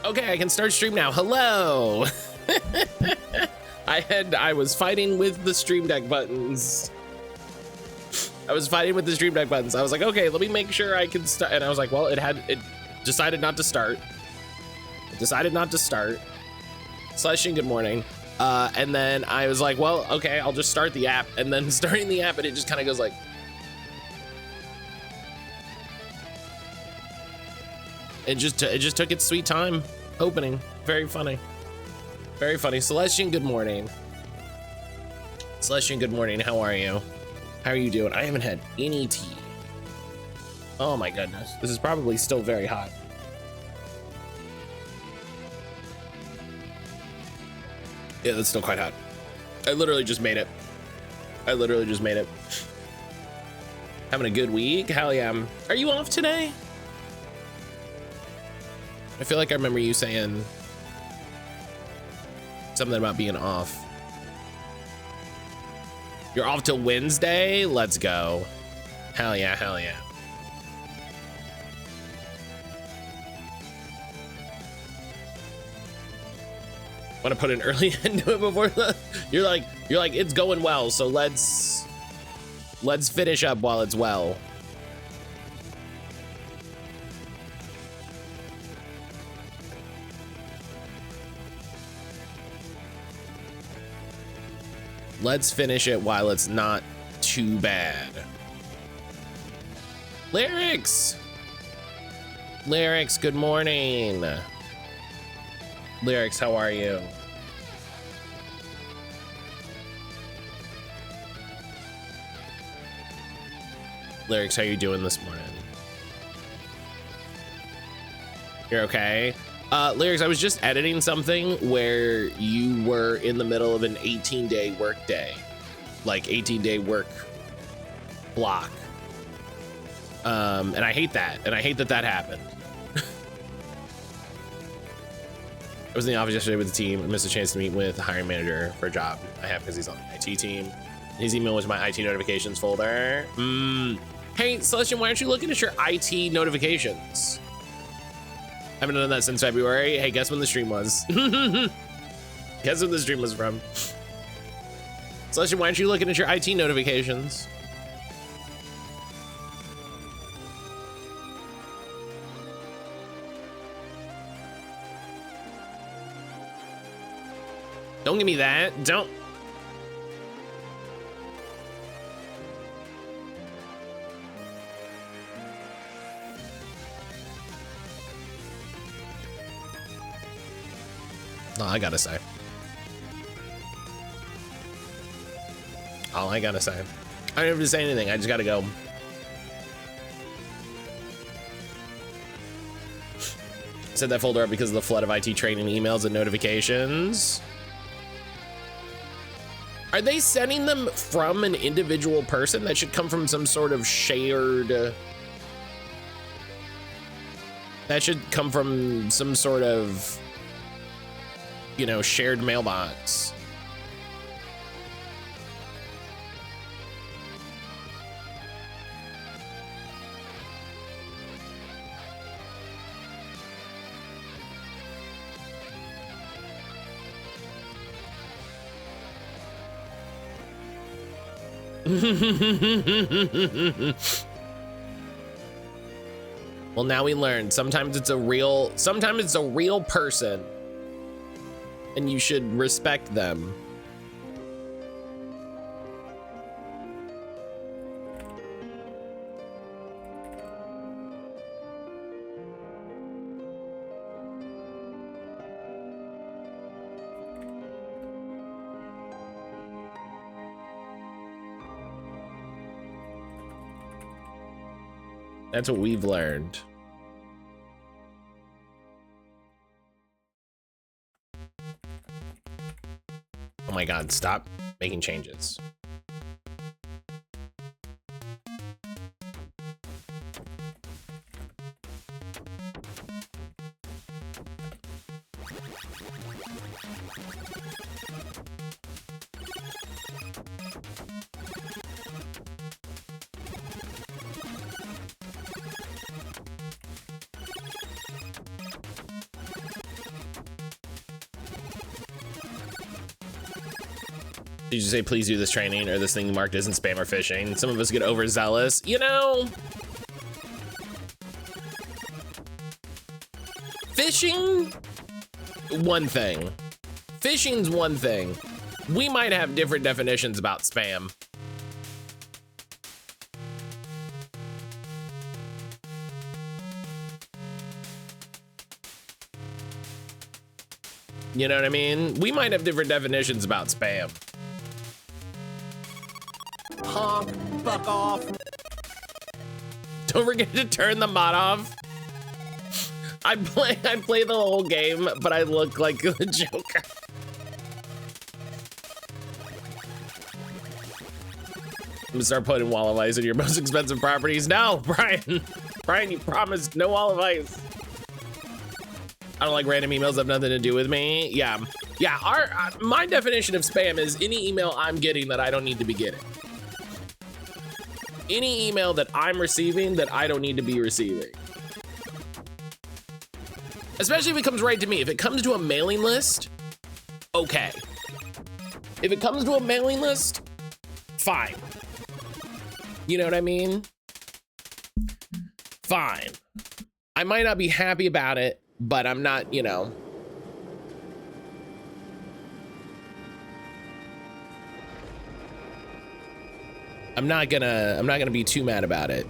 Okay, I can start stream now. Hello. I was fighting with the stream deck buttons. I was like, okay, let me make sure I can start. And I was like, well, it decided not to start. Slashing, good morning. And then I was like, well, okay, I'll just start the app. And then starting the app, and it just kind of goes like. It just took its sweet time opening. Very funny. Celestian, good morning. Celestian, good morning. How are you? How are you doing? I haven't had any tea. Oh my goodness. This is probably still very hot. Yeah, that's still quite hot. I literally just made it. Having a good week? Hell yeah. Are you off today? I feel like I remember you saying something about being off. You're off till Wednesday? Let's go. Hell yeah. Want to put an early end to it before you're like it's going well, so let's finish up while it's well. Let's finish it while it's not too bad. Lyrics, good morning. Lyrics, how are you? Lyrics, how you doing this morning? You're okay? Lyrics, I was just editing something where you were in the middle of an 18-day work day, like 18-day work block. And I hate that. And I hate that happened. I was in the office yesterday with the team. I missed a chance to meet with the hiring manager for a job I have because he's on the IT team. His email was my IT notifications folder. Hey, Celestian, why aren't you looking at your IT notifications? I haven't done that since February. Hey, guess when the stream was? Guess when the stream was from? Celestian, why aren't you looking at your IT notifications? Don't give me that. Don't. All I gotta say. I don't have to say anything. I just gotta go. Set that folder up because of the flood of IT training emails and notifications. Are they sending them from an individual person? That should come from some sort of shared... That should come from some sort of, you know, shared mailbox. Well, now we learned sometimes it's a real person and you should respect them. That's what we've learned. Oh my God, stop making changes. Did you say please do this training or this thing marked isn't spam or phishing? Some of us get overzealous, you know? Phishing, one thing. Phishing's one thing. We might have different definitions about spam. You know what I mean? We might have different definitions about spam. Honk, fuck off. Don't forget to turn the mod off. I play the whole game, but I look like the Joker. I'm gonna start putting wall of ice in your most expensive properties. No, Brian. Brian, you promised no wall of ice. I don't like random emails that have nothing to do with me. Yeah, my definition of spam is any email I'm getting that I don't need to be getting. Any email that I'm receiving that I don't need to be receiving. Especially if it comes right to me. If it comes to a mailing list, okay. If it comes to a mailing list, fine. You know what I mean? Fine. I might not be happy about it, but I'm not, you know. I'm not gonna be too mad about it.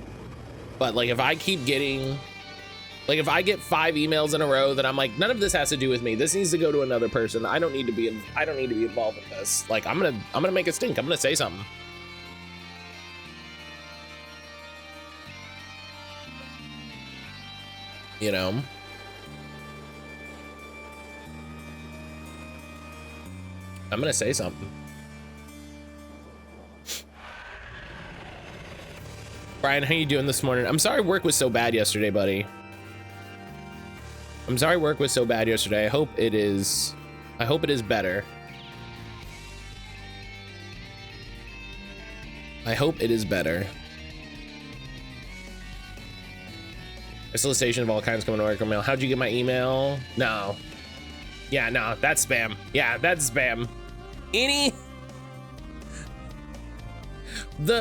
But like if I keep getting, like if I get 5 emails in a row that I'm like, none of this has to do with me. This needs to go to another person. I don't need to be involved in this. Like I'm gonna make it stink. I'm gonna say something. You know? I'm gonna say something. Brian, how you doing this morning? I'm sorry work was so bad yesterday, buddy. I'm sorry work was so bad yesterday. I hope it is better. I hope it is better. A solicitation of all kinds coming to work mail. How'd you get my email? No. Yeah, no, that's spam. Yeah, that's spam.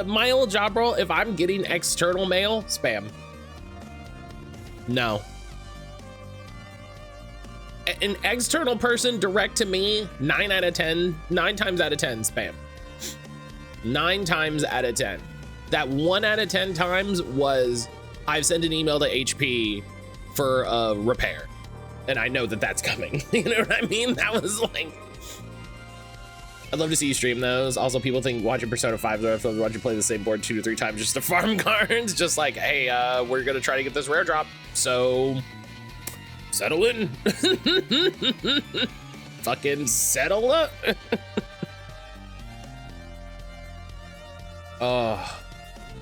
My old job role, if I'm getting external mail, spam. No. An external person direct to me, 9 times out of 10 spam. 9 times out of 10. That 1 out of 10 times was I've sent an email to HP for a repair, and I know that that's coming. You know what I mean? That was like, I'd love to see you stream those. Also, people think watching Persona 5 is to watch you play the same board 2 to 3 times just to farm cards. Just like, hey, we're gonna try to get this rare drop, so settle in. Fucking settle up. Oh,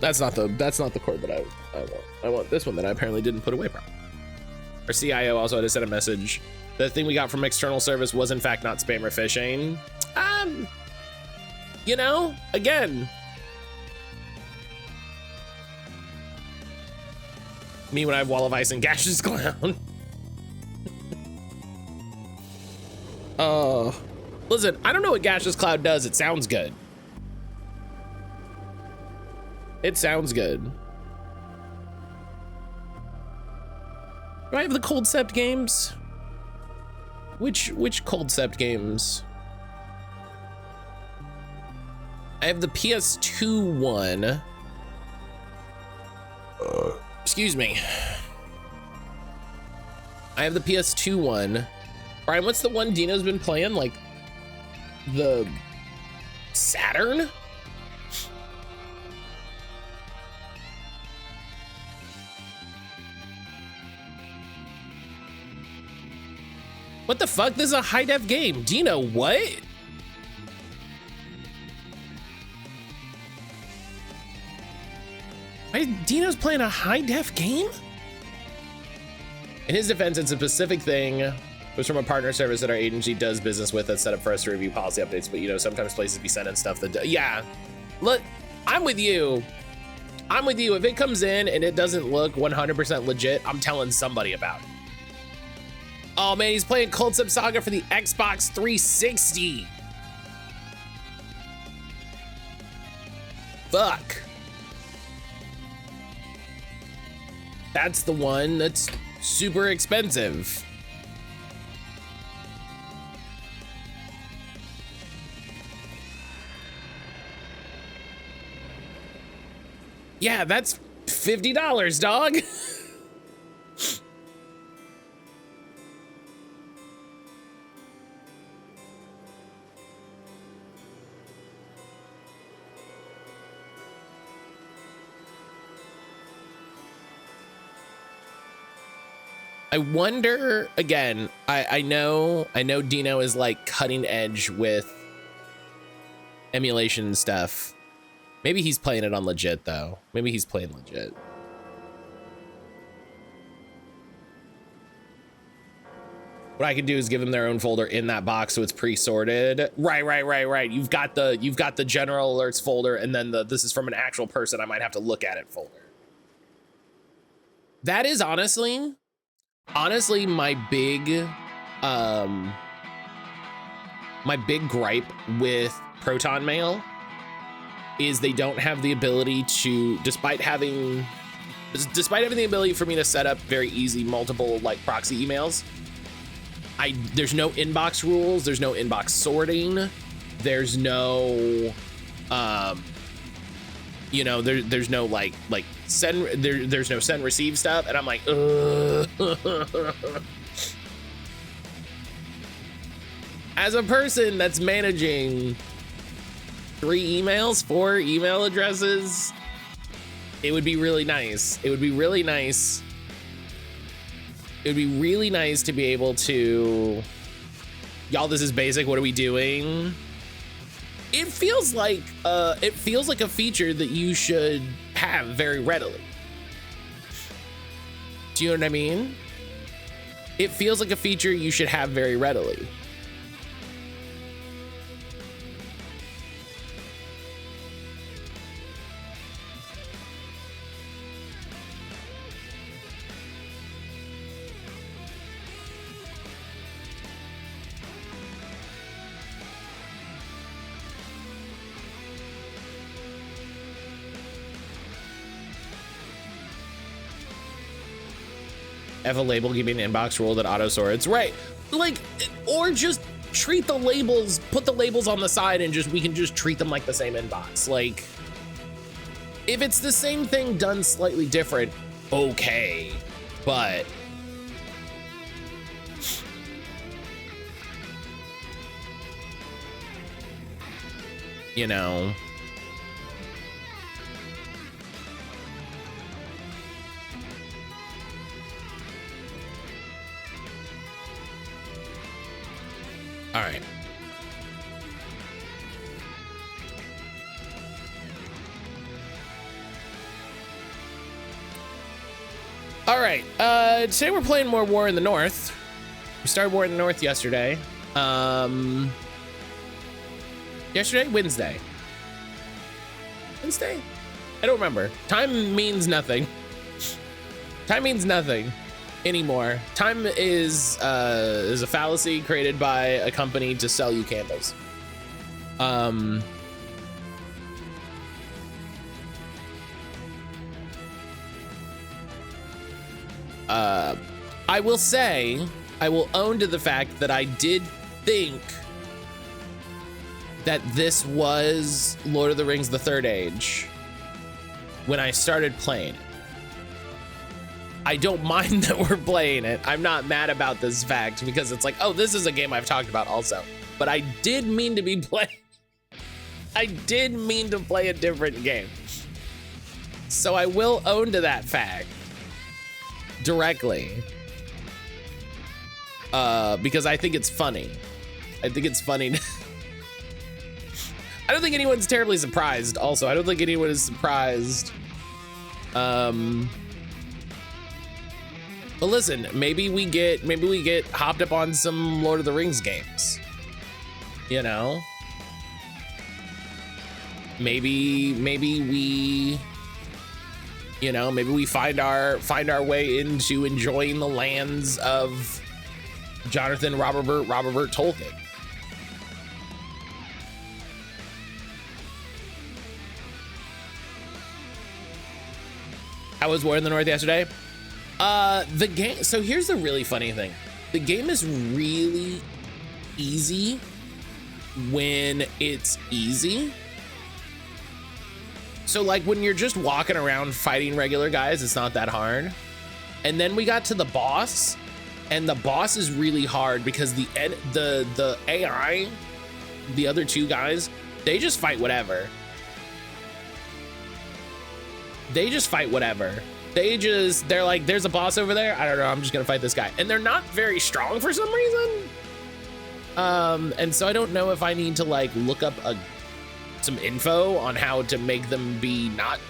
that's not the cord that I want. I want this one that I apparently didn't put away properly. Our CIO also had to send a message. The thing we got from external service was in fact not spam or phishing. You know, again, me when I have Wall of Ice and Gaseous Clown. Listen, I don't know what Gaseous Cloud does. It sounds good. It sounds good. Do I have the Cold Sept games? Which Cold Sept games? I have the PS2 one. Excuse me. I have the PS2 one. Brian, what's the one Dino's been playing? Like the Saturn? What the fuck? This is a high def game. Dino, what? Dino's playing a high def game? In his defense, it's a specific thing. It was from a partner service that our agency does business with that's set up for us to review policy updates. But you know, sometimes places be sending stuff that, yeah. Look, I'm with you. I'm with you. If it comes in and it doesn't look 100% legit, I'm telling somebody about it. Oh man, he's playing Cold Sept Saga for the Xbox 360. fuck. That's the one that's super expensive. Yeah, that's $50, dog. I wonder, again, I know Dino is like cutting edge with emulation stuff. Maybe he's playing it on legit though. Maybe he's playing legit. What I could do is give them their own folder in that box so it's pre-sorted. Right. You've got the general alerts folder, and then this is from an actual person I might have to look at it folder. That is honestly my big gripe with Proton Mail is they don't have the ability to, despite having the ability for me to set up very easy multiple like proxy emails, there's no inbox rules, there's no inbox sorting, there's no there's no like send, there's no send receive stuff, and I'm like, ugh. As a person that's managing 3 emails, 4 email addresses, it would be really nice. It would be really nice to be able to, y'all, this is basic, what are we doing? It feels like a feature that you should have very readily. Do you know what I mean? It feels like a feature you should have very readily. Have a label, give me an inbox rule that auto sorts, right? Like, or just treat the labels, put the labels on the side, and we can just treat them like the same inbox. Like, if it's the same thing done slightly different, okay, but you know. All right. All right. Today we're playing more War in the North. We started War in the North yesterday. Wednesday. I don't remember. Time means nothing. Time means nothing anymore. Time is a fallacy created by a company to sell you candles. I will say, I will own to the fact that I did think that this was Lord of the Rings: The Third Age when I started playing it. I don't mind that we're playing it. I'm not mad about this fact because it's like, oh, this is a game I've talked about also. But I did mean to be playing. I did mean to play a different game. So I will own to that fact directly. Because I think it's funny. I think it's funny. I don't think anyone's terribly surprised. Also, I don't think anyone is surprised. But listen, maybe we get hopped up on some Lord of the Rings games. You know? Maybe we, you know, maybe we find our way into enjoying the lands of Jonathan Robert Tolkien. How was War in the North yesterday? The game, so here's the really funny thing. The game is really easy when it's easy. So like when you're just walking around fighting regular guys, it's not that hard. And then we got to the boss, and the boss is really hard because the AI, the other two guys, they just fight whatever. They just fight whatever. They're like, there's a boss over there. I don't know, I'm just gonna fight this guy. And they're not very strong for some reason. And so I don't know if I need to like look up some info on how to make them be not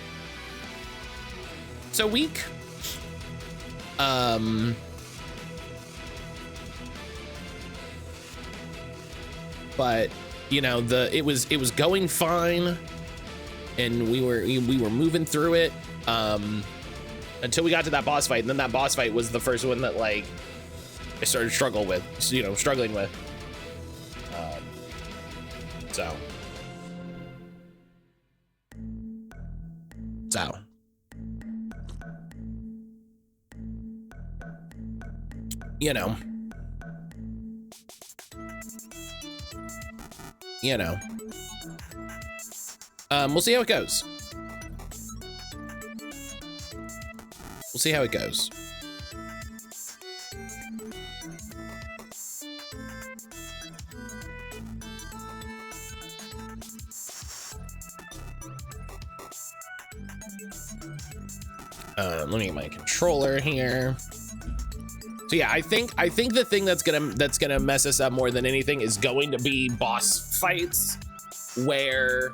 so weak. But you know, it was going fine, and we were moving through it until we got to that boss fight, and then that boss fight was the first one that like I started struggling with. So you know, we'll see how it goes. We'll see how it goes. Let me get my controller here. So yeah, I think the thing that's gonna mess us up more than anything is going to be boss fights where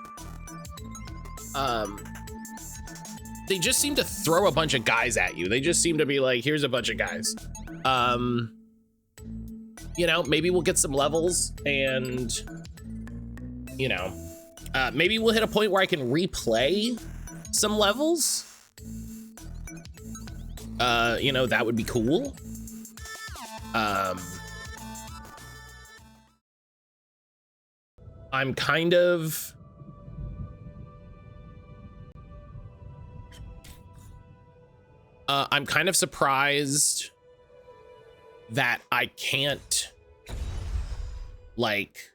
they just seem to throw a bunch of guys at you. They just seem to be like, here's a bunch of guys. You know, maybe we'll get some levels, and you know, maybe we'll hit a point where I can replay some levels. You know, that would be cool. I'm kind of surprised that I can't like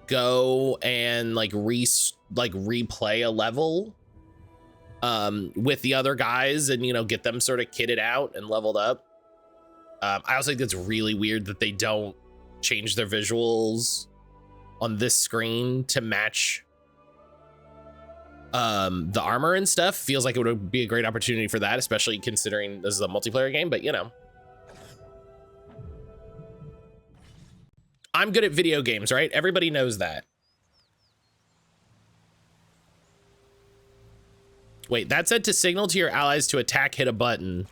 go and like replay a level with the other guys and, you know, get them sort of kitted out and leveled up. I also think it's really weird that they don't change their visuals on this screen to match the armor and stuff. Feels like it would be a great opportunity for that, especially considering this is a multiplayer game, but you know. I'm good at video games, right? Everybody knows that. Wait, that said to signal to your allies to attack, hit a button.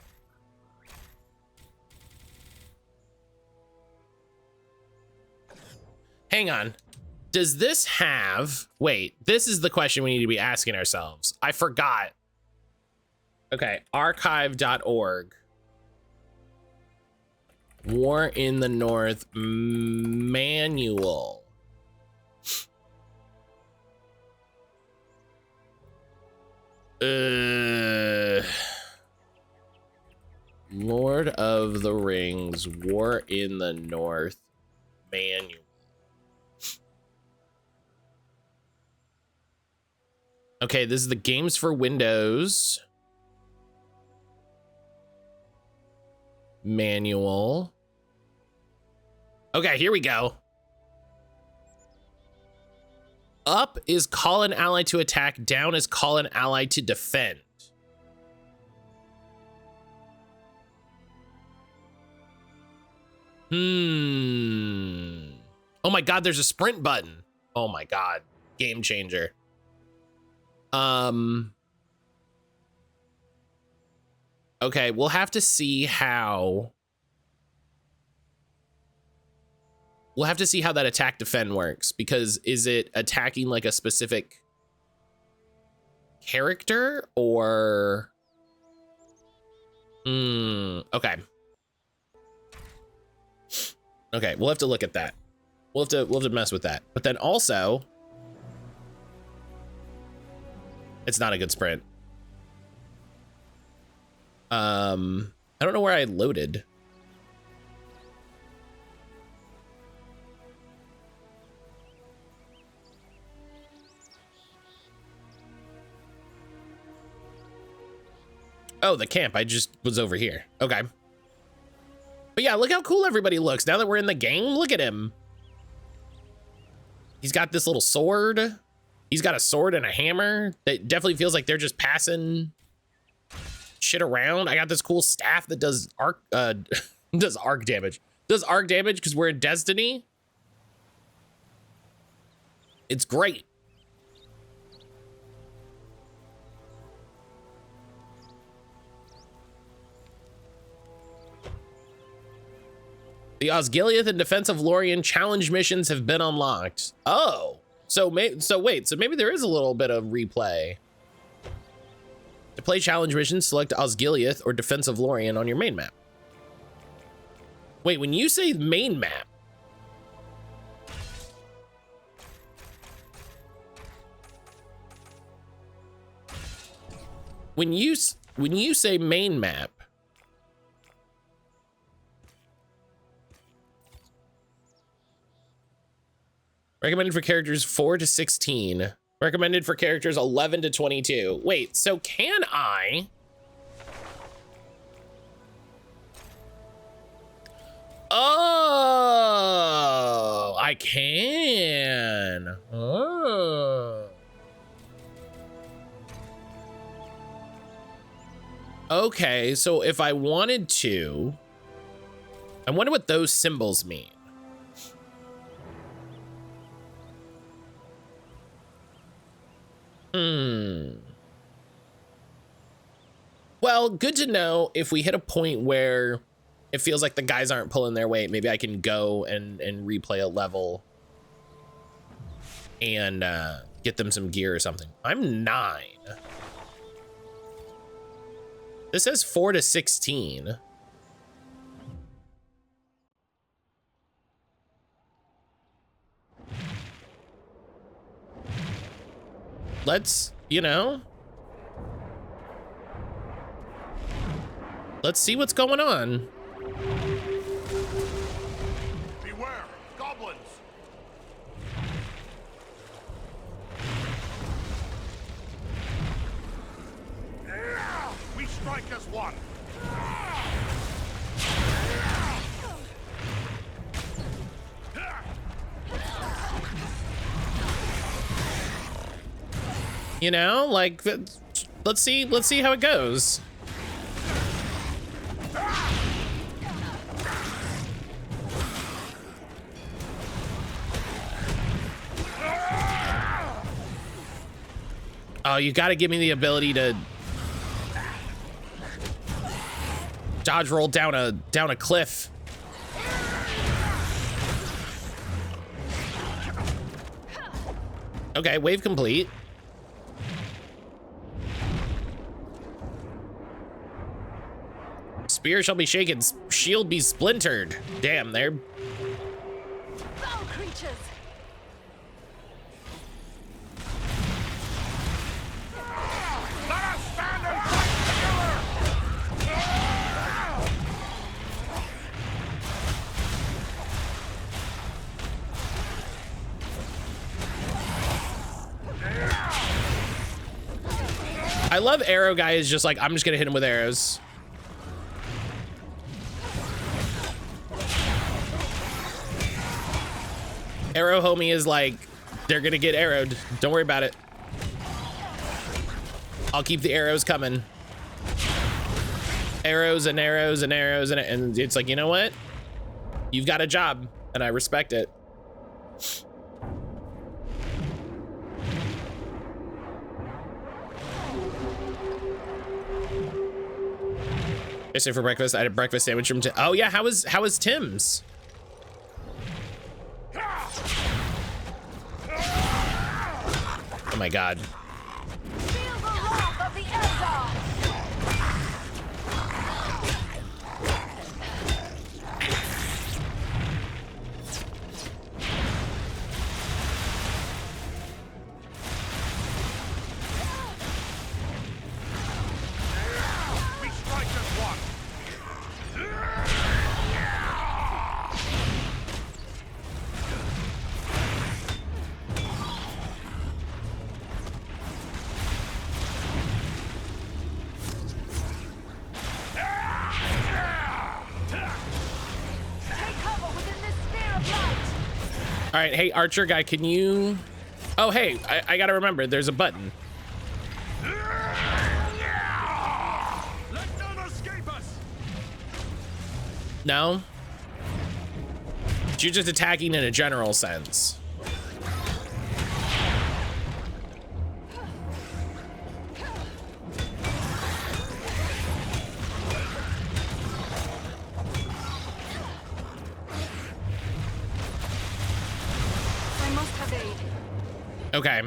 Hang on. Does this have... Wait, this is the question we need to be asking ourselves. I forgot. Okay, archive.org. War in the North manual. Lord of the Rings, War in the North manual. Okay, this is the games for Windows manual. Okay, here we go. Up is call an ally to attack, down is call an ally to defend. Oh my God, there's a sprint button. Oh my God, game changer. Okay, we'll have to see how. We'll have to see how that attack defend works, because is it attacking like a specific character or? Okay. Okay, we'll have to look at that. We'll have to mess with that. But then also, it's not a good sprint. I don't know where I loaded. Oh, the camp. I just was over here. Okay. But yeah, look how cool everybody looks. Now that we're in the game, look at him. He's got this little sword. He's got a sword and a hammer. That definitely feels like they're just passing shit around. I got this cool staff that does arc damage. Does arc damage because we're in Destiny. It's great. The Osgiliath and Defense of Lorien challenge missions have been unlocked. Oh, so wait, so maybe there is a little bit of replay. To play challenge missions, select Osgiliath or Defense of Lorien on your main map. Wait, when you say main map, when you say main map, recommended for characters 4 to 16. Recommended for characters 11 to 22. Wait, so can I? Oh, I can. Oh. Okay, so if I wanted to, I wonder what those symbols mean. Well, good to know. If we hit a point where it feels like the guys aren't pulling their weight, maybe I can go and replay a level and get them some gear or something. I'm 9. This says 4 to 16. Let's, you know, let's see what's going on. Beware, goblins! We strike as one. You know, like, let's see how it goes. Oh, you got to give me the ability to dodge roll down a cliff. Okay, wave complete. Spear shall be shaken, shield be splintered. Damn, they're Foul creatures. Let us stand and fight together! I love arrow guy is just like, I'm just gonna hit him with arrows. Arrow homie is like, they're gonna get arrowed. Don't worry about it. I'll keep the arrows coming. Arrows and arrows and arrows and it's like, you know what? You've got a job and I respect it. I said for breakfast, I had a breakfast sandwich from Tim. Oh yeah, how was Tim's? Oh my God. Feel the wrath of the Eldar. We strike as All right, hey, archer guy, can you... Oh, hey, I gotta remember, there's a button. Let none escape us. No? You're just attacking in a general sense. I must have aid. Okay.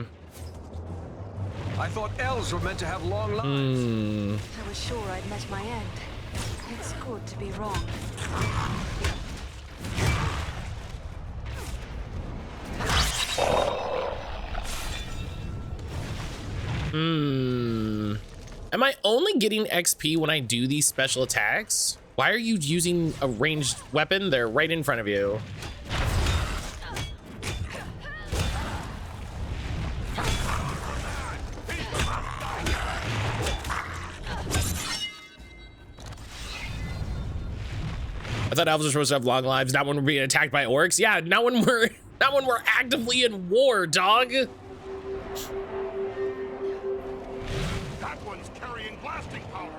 I thought elves were meant to have long lives. I was sure I'd met my end. It's good to be wrong. Am I only getting XP when I do these special attacks? Why are you using a ranged weapon? They're right in front of you. I thought elves were supposed to have long lives, not when we're being attacked by orcs. Yeah, not when we're actively in war, dog. That one's carrying blasting powder.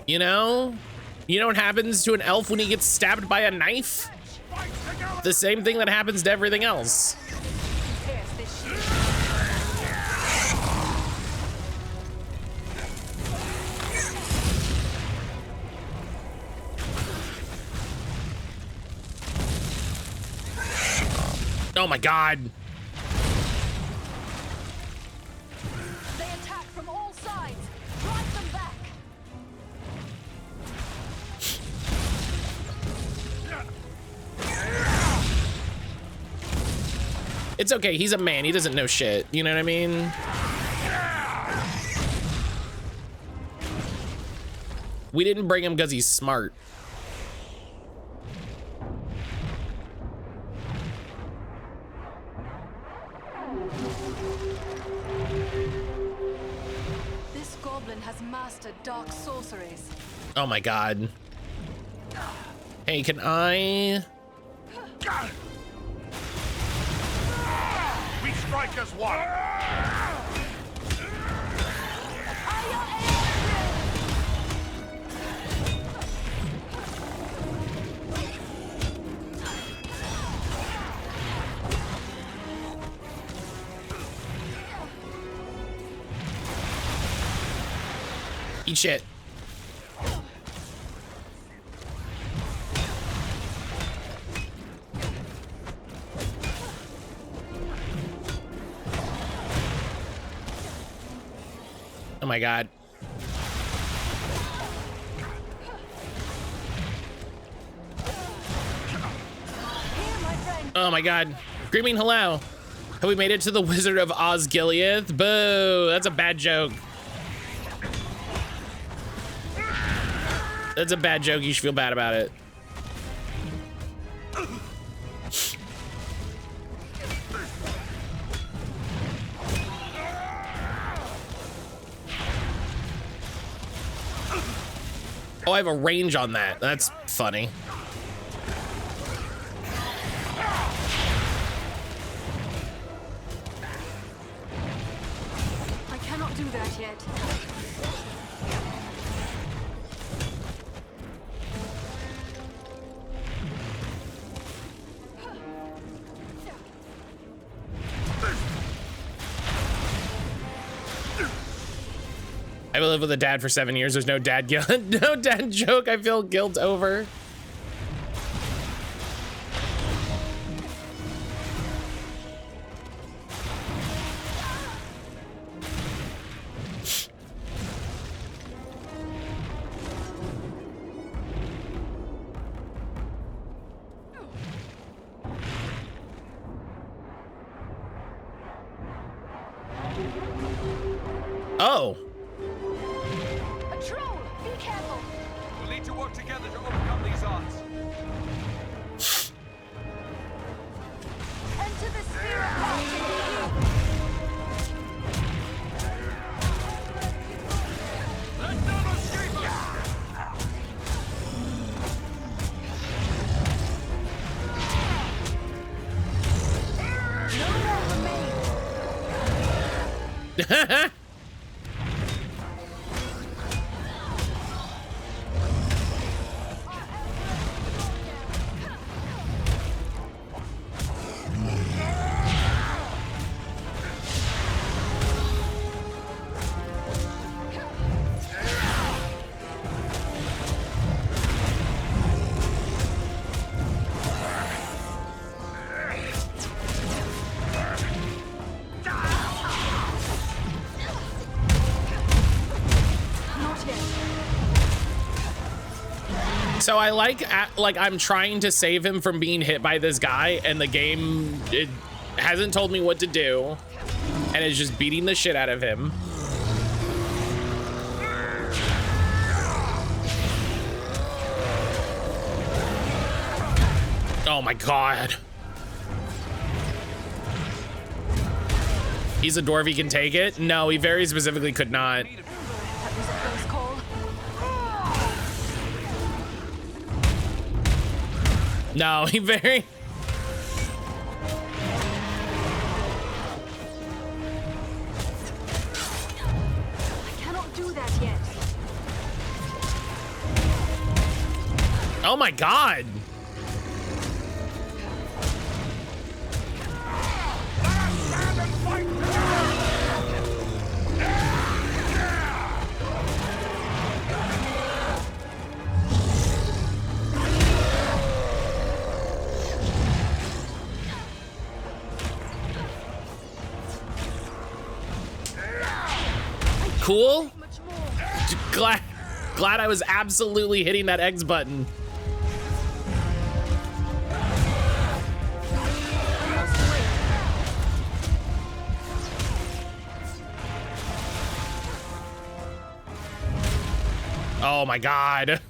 You know what happens to an elf when he gets stabbed by a knife? Fight together. The same thing that happens to everything else. Pierce this shield. Oh my god. They attack from all sides. Drive them back. It's okay, he's a man, he doesn't know shit. You know what I mean? We didn't bring him because he's smart. This goblin has mastered dark sorceries. Oh my god. Hey, can I... We strike as one. Eat shit. Oh my god. Oh my god. Screaming hello. Have we made it to the Wizard of Osgiliath? Boo. That's a bad joke. That's a bad joke. You should feel bad about it. Oh, I have a range on that. That's funny. I cannot do that yet. I've lived with a dad for 7 years. There's no dad guilt. No dad joke. I feel guilt over. Oh. A troll! Be careful! We'll need to work together to overcome these odds. Enter the sphere of destiny! So I like I'm trying to save him from being hit by this guy, and the game, it hasn't told me what to do, and it's just beating the shit out of him. Oh my god. He's a dwarf, he can take it? No, he very specifically could not. That was a close call. No, he very... I cannot do that yet. Oh my god. Cool. Much more. Glad I was absolutely hitting that X button. Oh my god.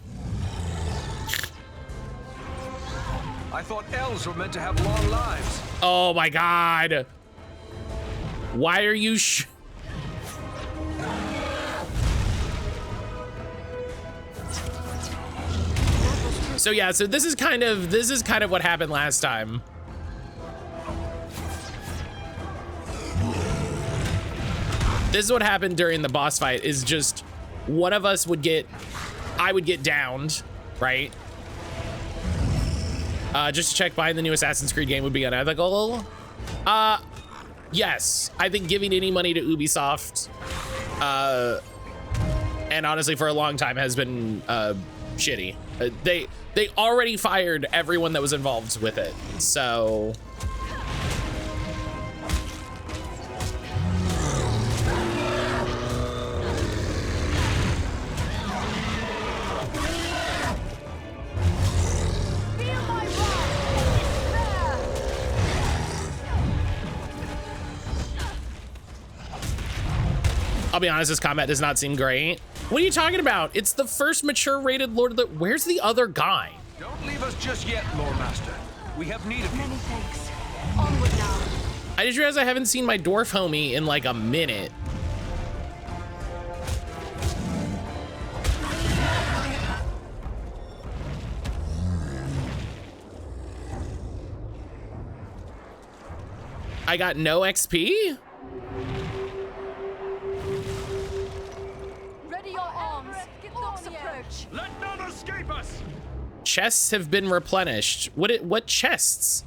I thought elves were meant to have long lives. Oh my god. Why are you So yeah, so this is kind of what happened last time. This is what happened during the boss fight, is just one of us would get, I would get downed, right? Just to check, buying the new Assassin's Creed game would be unethical. Yes, I think giving any money to Ubisoft, and honestly for a long time has been shitty. They already fired everyone that was involved with it, so. I'll be honest, this combat does not seem great. What are you talking about? It's the first mature rated Lord of the... Where's the other guy? Don't leave us just yet, Lord Master. We have need of you. Many thanks. Onward now. I just realized I haven't seen my dwarf homie in like a minute. I got no XP? Ready your arms. Orcs approach. Let none escape us! Chests have been replenished. What chests?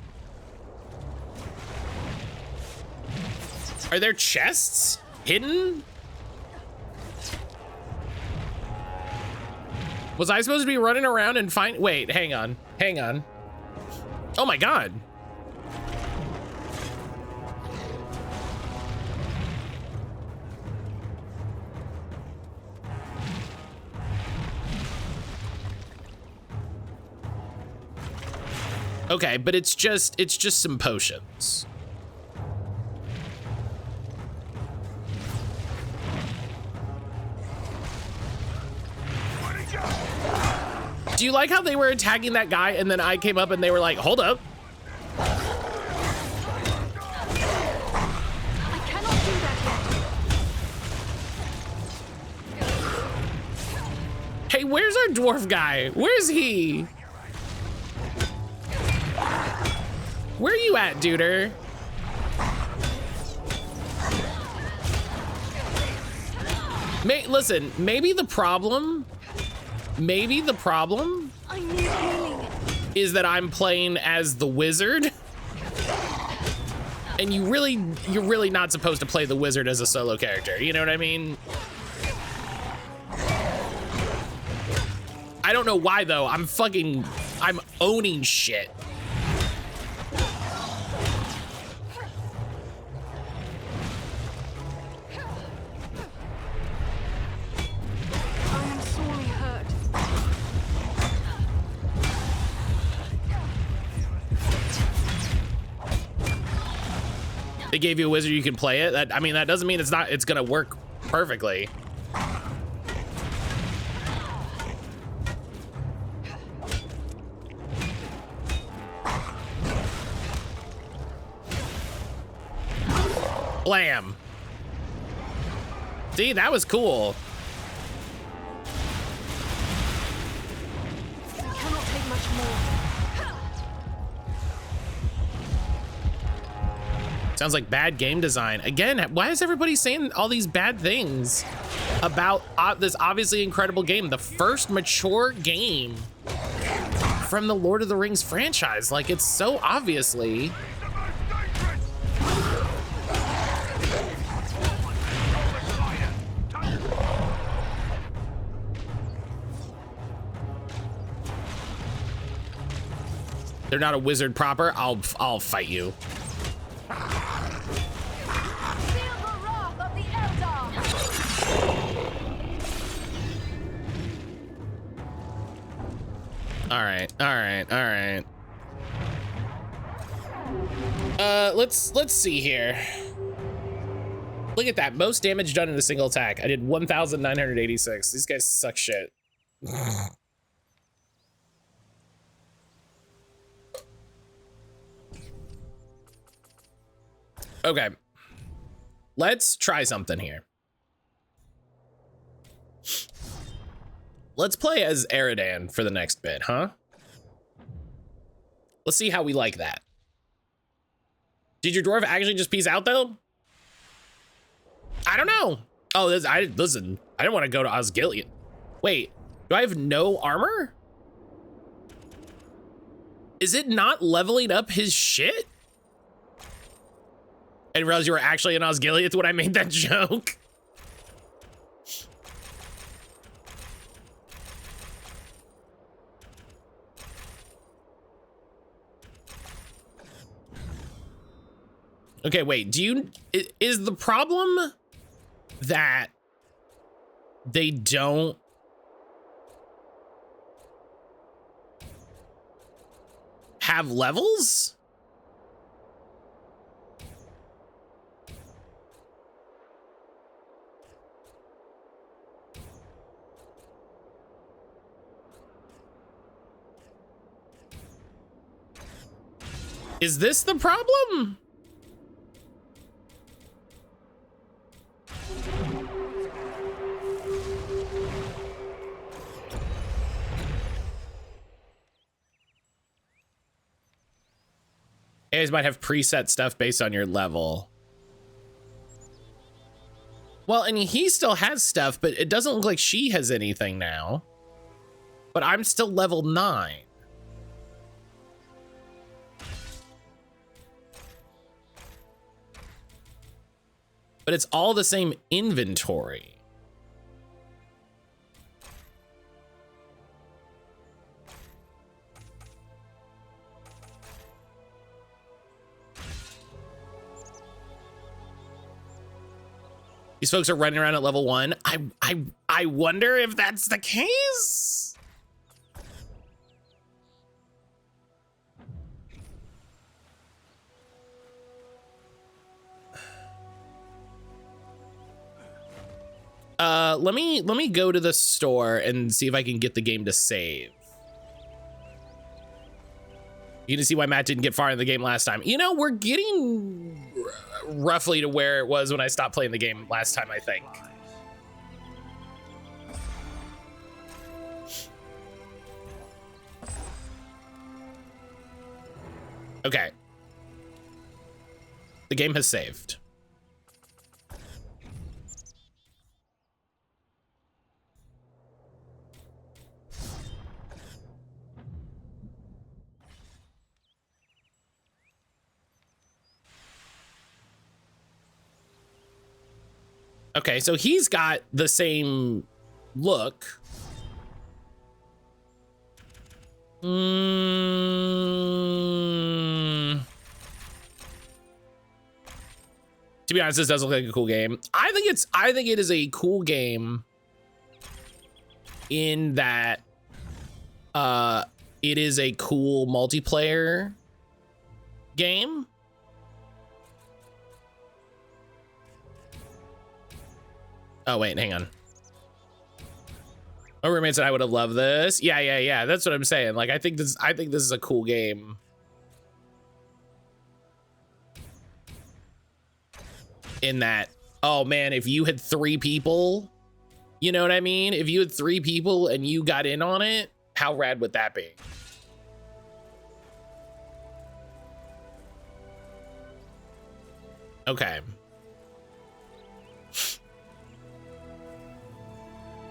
Are there chests hidden? Was I supposed to be running around and find... Wait, hang on. Oh my god. Okay, but it's just some potions. Do you like how they were attacking that guy and then I came up and they were like, hold up. I cannot do that yet. Hey, where's our dwarf guy? Where's he? Where are you at, duder? Listen, maybe the problem I need healing. is that I'm playing as the wizard. And you're really not supposed to play the wizard as a solo character. You know what I mean? I don't know why though. I'm owning shit. I am sorely hurt. They gave you a wizard, you can play it. I mean, that doesn't mean it's gonna work perfectly. Blam. See, that was cool. We cannot take much more. Sounds like bad game design. Again, why is everybody saying all these bad things about this obviously incredible game? The first mature game from the Lord of the Rings franchise. Like, it's so obviously... They're not a wizard proper. I'll fight you. Feel the wrath of the Eldar. All right. Let's see here. Look at that. Most damage done in a single attack. I did 1,986. These guys suck shit. Okay. Let's try something here. Let's play as Eridan for the next bit, huh? Let's see how we like that. Did your dwarf actually just peace out though? I don't know. Oh, listen, I didn't want to go to Osgiliath. Wait, do I have no armor? Is it not leveling up his shit? I didn't realize you were actually in Osgiliath when I made that joke. Okay, wait, is the problem that they don't have levels? Is this the problem? You guys might have preset stuff based on your level. Well, and he still has stuff, but it doesn't look like she has anything now. But I'm still level 9. But it's all the same inventory. These folks are running around at level 1. I wonder if that's the case. Let me go to the store and see if I can get the game to save. You can see why Matt didn't get far in the game last time. You know, we're getting roughly to where it was when I stopped playing the game last time, I think. Okay. The game has saved. Okay, so he's got the same look. To be honest, this does look like a cool game. I think it is a cool game in that it is a cool multiplayer game. Oh wait, hang on. My roommate said I would have loved this. Yeah. That's what I'm saying. Like, I think this is a cool game. In that, oh man, if you had 3 people, you know what I mean? If you had 3 people and you got in on it, how rad would that be? Okay.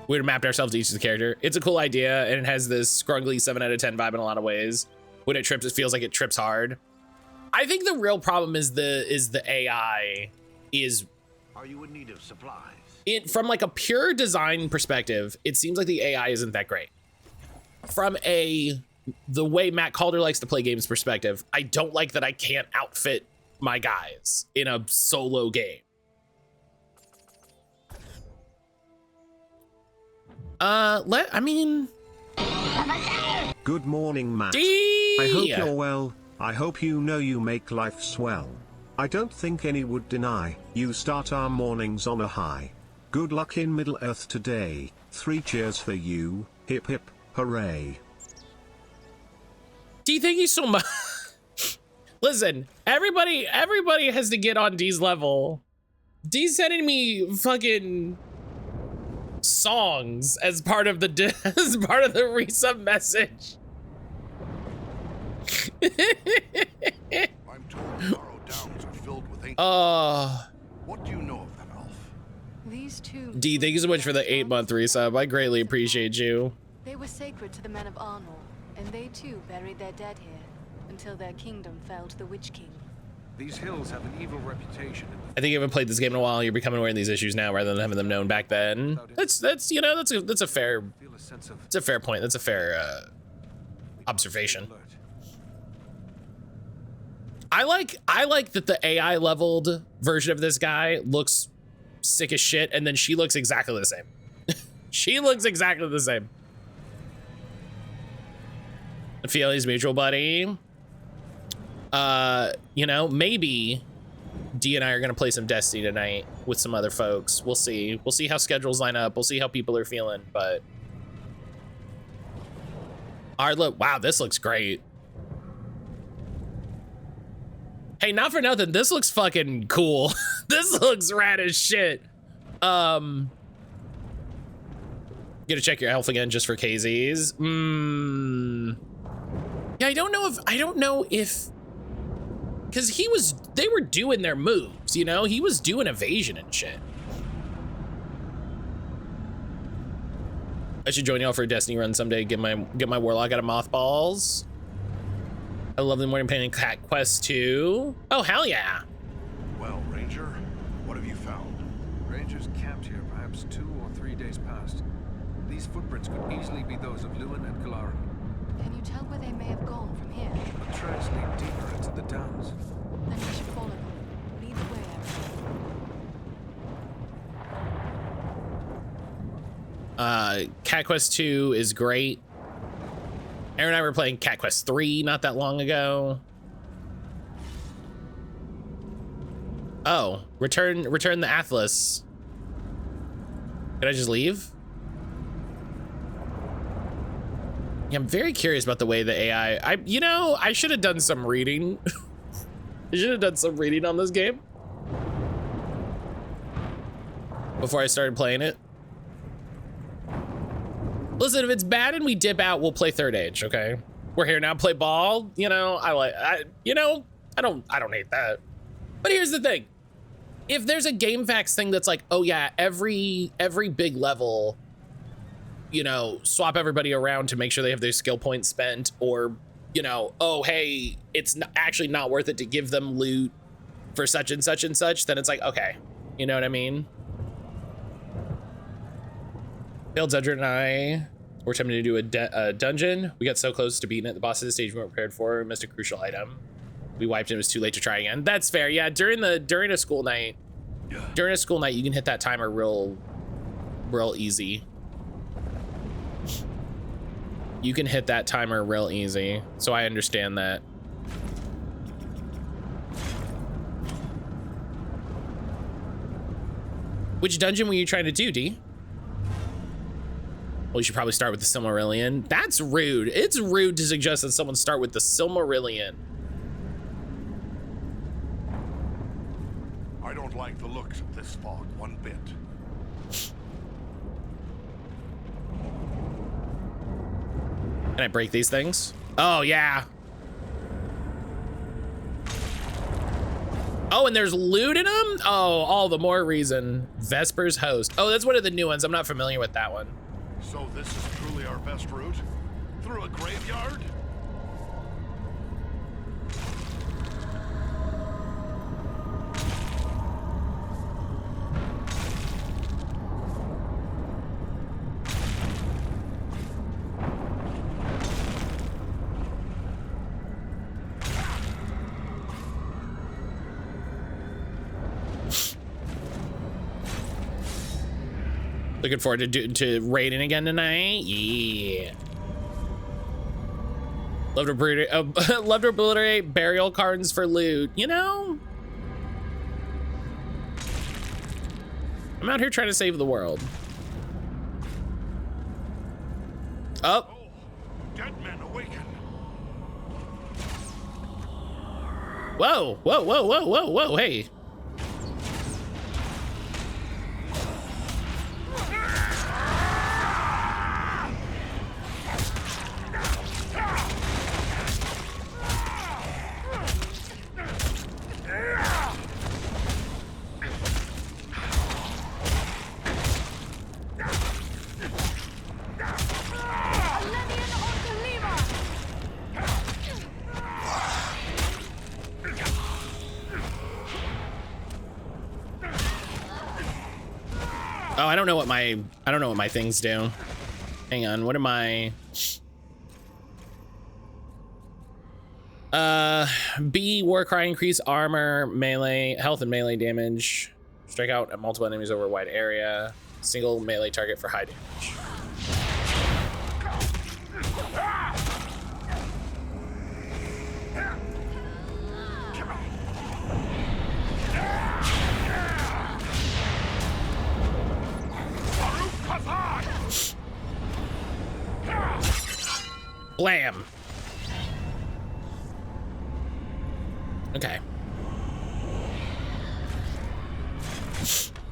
We'd mapped ourselves to each of the character. It's a cool idea, and it has this scruggly 7 out of 10 vibe in a lot of ways. When it trips, it feels like it trips hard. I think the real problem is the AI is. Are you in need of supplies? From like a pure design perspective, it seems like the AI isn't that great. From the way Matt Calder likes to play games perspective, I don't like that I can't outfit my guys in a solo game. Good morning, Matt. D I hope you're well. I hope you know you make life swell. I don't think any would deny, you start our mornings on a high. Good luck in Middle Earth today. 3 cheers for you. Hip hip, hooray. D, thank you so much. Listen, everybody has to get on D's level. D's sending me fucking songs as part of the resub message. I'm told the Morrow Downs are filled with ancient. What do you know of them, Elf? These two. D, thank you so much for the 8-month resub. I greatly appreciate you. They were sacred to the men of Arnor, and they too buried their dead here until their kingdom fell to the Witch King. These hills have an evil reputation. I think you haven't played this game in a while. You're becoming aware of these issues now rather than having them known back then. That's you know, that's a fair point. That's a fair observation. I like that the AI leveled version of this guy looks sick as shit, and then she looks exactly the same. She looks exactly the same. The feelings mutual, buddy. You know, maybe D and I are gonna play some Destiny tonight with some other folks. We'll see. We'll see how schedules line up. We'll see how people are feeling, but all right, look, wow, this looks great. Hey, not for nothing, this looks fucking cool. This looks rad as shit. Gotta check your health again just for KZs. Yeah, I don't know if because they were doing their moves, you know? He was doing evasion and shit. I should join y'all for a Destiny run someday. Get my warlock out of mothballs. I love the morning painting Cat Quest 2. Oh, hell yeah. Well, Ranger, what have you found? Rangers camped here perhaps 2 or 3 days past. These footprints could easily be those of Lewin and Galarin. Can you tell where they may have gone from here? The trails lead deeper into the downs. Then we should follow them. Lead the way, Aaron. Cat Quest 2 is great. Aaron and I were playing Cat Quest 3 not that long ago. Oh, return the Atlas. Did I just leave? Yeah, I'm very curious about the way the AI, I should have done some reading. I should have done some reading on this game before I started playing it. Listen, if it's bad and we dip out, we'll play Third Age, okay? We're here now, play ball. You know, I don't hate that. But here's the thing. If there's a GameFAQs thing that's like, oh yeah, every big level, you know, swap everybody around to make sure they have their skill points spent, or, you know, oh, hey, it's actually not worth it to give them loot for such and such and such, then it's like, okay, you know what I mean? Bill, Dudger, and I were attempting to do a dungeon. We got so close to beating it. The boss of the stage we weren't prepared for. We missed a crucial item. We wiped it. It was too late to try again. That's fair. Yeah, during a school night, you can hit that timer real easy. You can hit that timer real easy. So I understand that. Which dungeon were you trying to do, D? Well, you should probably start with the Silmarillion. That's rude. It's rude to suggest that someone start with the Silmarillion. I don't like the looks of this fog one bit. Can I break these things? Oh, yeah. Oh, and there's loot in them? Oh, all the more reason. Vesper's Host. Oh, that's one of the new ones. I'm not familiar with that one. So this is truly our best route? Through a graveyard? Looking forward to raiding again tonight. Yeah. Love to obliterate burial cards for loot. You know, I'm out here trying to save the world. Oh. Dead men awaken. Whoa, whoa, whoa, whoa, whoa, whoa, hey. Oh, I don't know what my things do. Hang on, what am I? B, Warcry, increase armor, melee, health and melee damage. Strike out at multiple enemies over a wide area. Single melee target for high damage. Blam. Okay.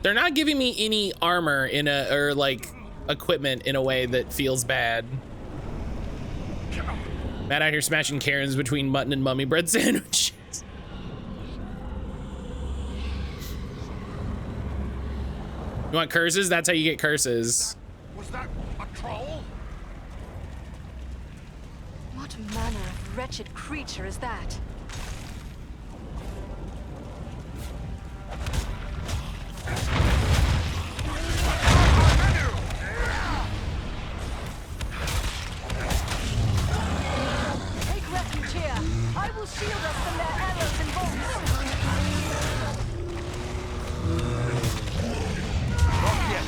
They're not giving me any armor or like equipment in a way that feels bad. Matt out here smashing Karens between mutton and mummy bread sandwiches. You want curses? That's how you get curses. Was that a troll? What manner of wretched creature is that? Take refuge here. I will shield us from their arrows and bolts. Not yet.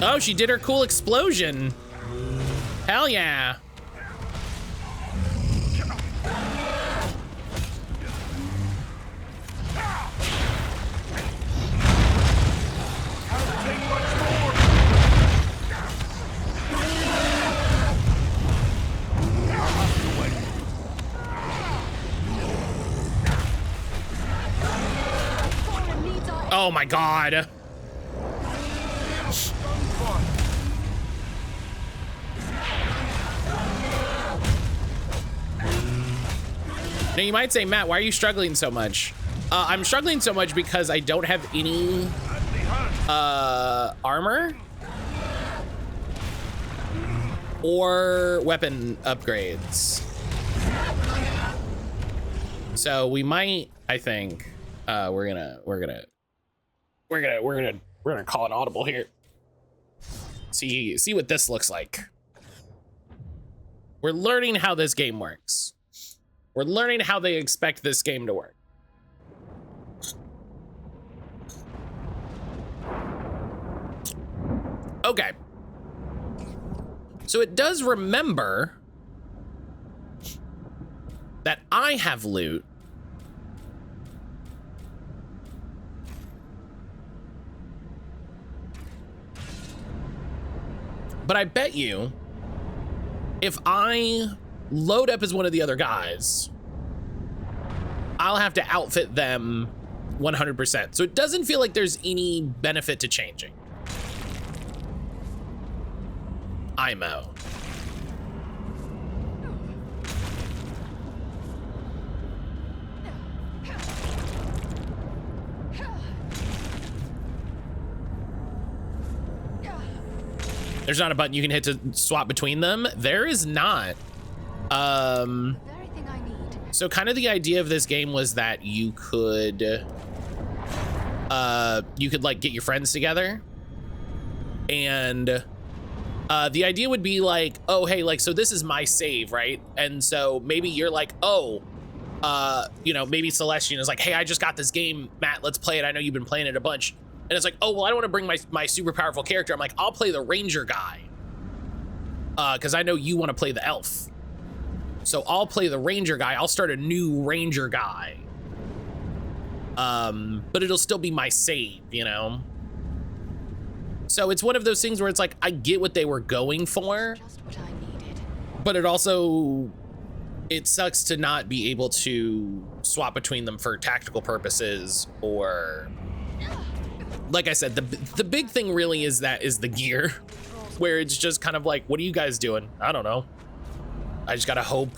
Oh, she did her cool explosion. Hell yeah. Oh my God. Now you might say, Matt, why are you struggling so much? I'm struggling so much because I don't have any armor or weapon upgrades. So we might, I think, we're gonna call an audible here. See what this looks like. We're learning how this game works. We're learning how they expect this game to work. Okay. So it does remember that I have loot. But I bet you, if I load up as one of the other guys, I'll have to outfit them 100%. So it doesn't feel like there's any benefit to changing. IMO. There's not a button you can hit to swap between them. There is not. Everything I need. So kind of the idea of this game was that you could like get your friends together, and the idea would be like, oh, hey, like, so this is my save, right? And so maybe you're like, oh, you know, maybe Celestian is like, hey, I just got this game, Matt, let's play it. I know you've been playing it a bunch. And it's like, oh, well, I don't want to bring my super powerful character. I'm like, I'll play the ranger guy. Because I know you want to play the elf. So I'll play the ranger guy. I'll start a new ranger guy. But it'll still be my save, you know? So it's one of those things where it's like, I get what they were going for. Just what I needed. But it also, it sucks to not be able to swap between them for tactical purposes, or... Like I said, the big thing really is the gear, where it's just kind of like, what are you guys doing? I don't know. I just gotta hope.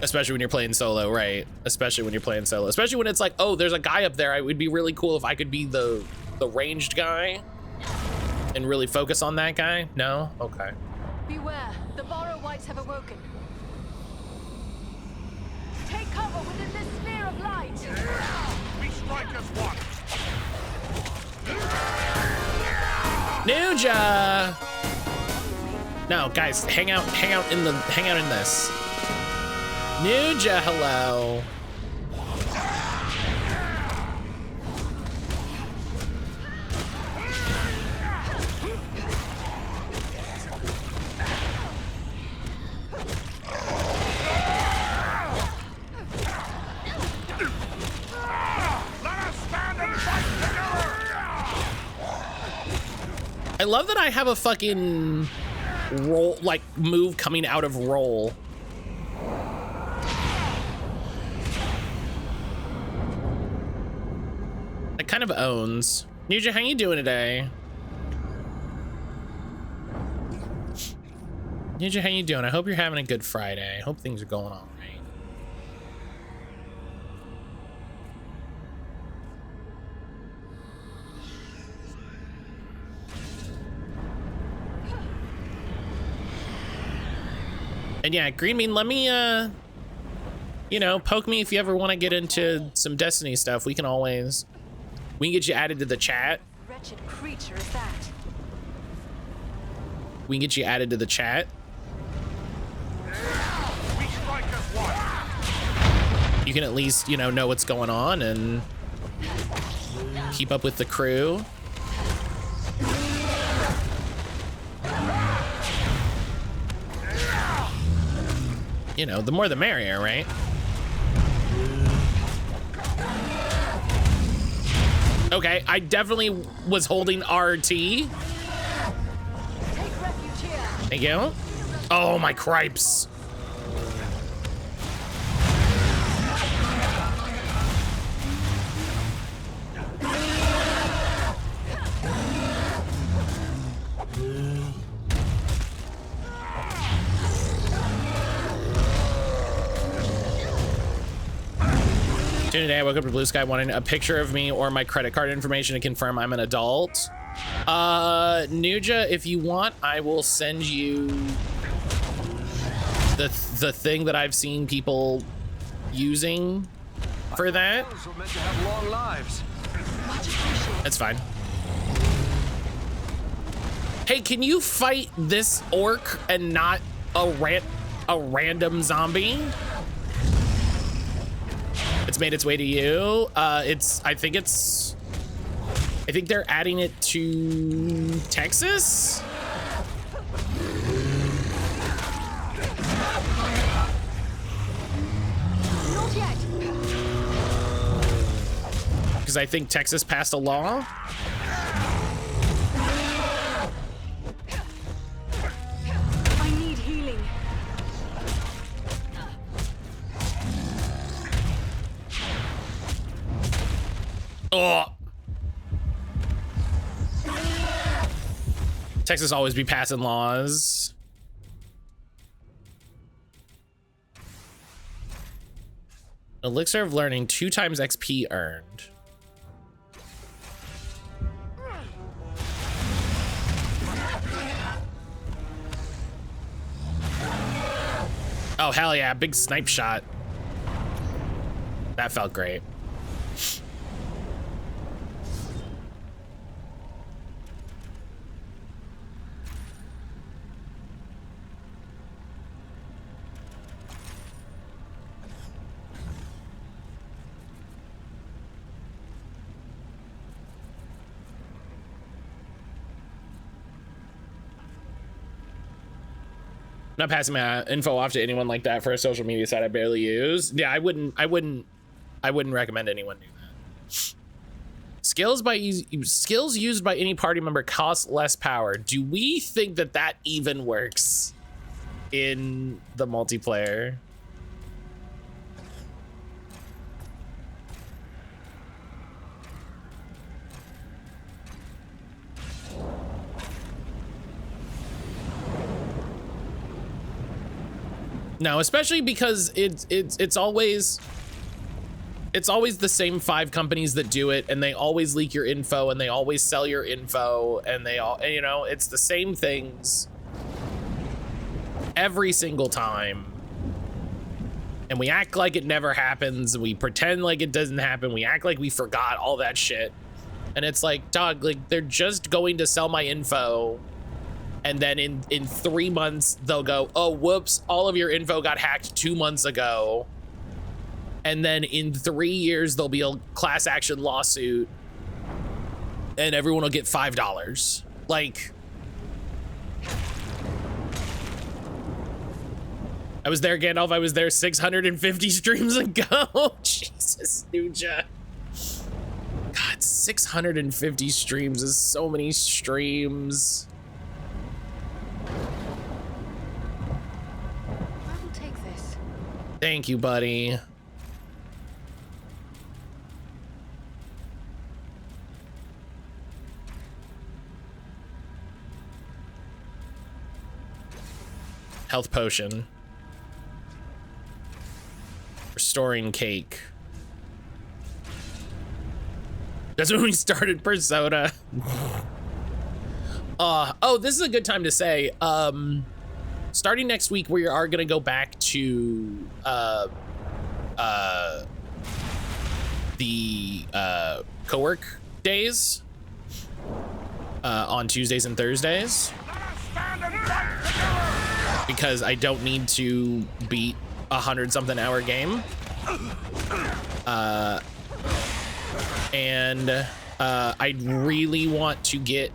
Especially when you're playing solo, right? Especially when you're playing solo. Especially when it's like, oh, there's a guy up there. It would be really cool if I could be the ranged guy and really focus on that guy. No? Okay. Beware, the Borrow Whites have awoken. Take cover within this sphere of light. We strike as one. Ninja! No, guys, hang out in this. Ninja, hello. I love that I have a fucking roll, like, move coming out of roll. It kind of owns. Ninja, how you doing today? Ninja, how you doing? I hope you're having a good Friday. I hope things are going all right. And yeah, Green Bean, let me, you know, poke me if you ever want to get into some Destiny stuff. We can get you added to the chat. Wretched creature is that? We can get you added to the chat. We strike as one. You can at least, you know what's going on and keep up with the crew. You know, the more the merrier, right? Okay, I definitely was holding RT. Take refuge here. Thank you. Oh, my cripes. Today I woke up to Blue Sky wanting a picture of me or my credit card information to confirm I'm an adult. Nuja, if you want, I will send you the thing that I've seen people using for that. Those were meant to have long lives. That's fine. Hey, can you fight this orc and not a random zombie? It's made its way to you. I think they're adding it to Texas. Not yet. Because I think Texas passed a law. I need healing. Oh. Texas always be passing laws. Elixir of learning 2 times XP earned. Oh, hell yeah, big snipe shot. That felt great. Not passing my info off to anyone like that for a social media site I barely use. Yeah, I wouldn't recommend anyone do that. Skills used by any party member cost less power. Do we think that that even works in the multiplayer? No, especially because it's always the same 5 companies that do it, and they always leak your info, and they always sell your info, and you know, it's the same things every single time. And we act like it never happens, and we pretend like it doesn't happen. We act like we forgot all that shit. And it's like, dog, like, they're just going to sell my info. And then in 3 months, they'll go, oh, whoops, all of your info got hacked 2 months ago. And then in 3 years, there'll be a class action lawsuit and everyone will get $5. Like, I was there, Gandalf. I was there 650 streams ago. Jesus, Nuja. God, 650 streams is so many streams. I will take this. Thank you, buddy. Health potion. Restoring cake. That's when we started Persona. Oh, this is a good time to say, starting next week, we are gonna go back to the co-work days on Tuesdays and Thursdays, because I don't need to beat 100-something hour game. And I really want to get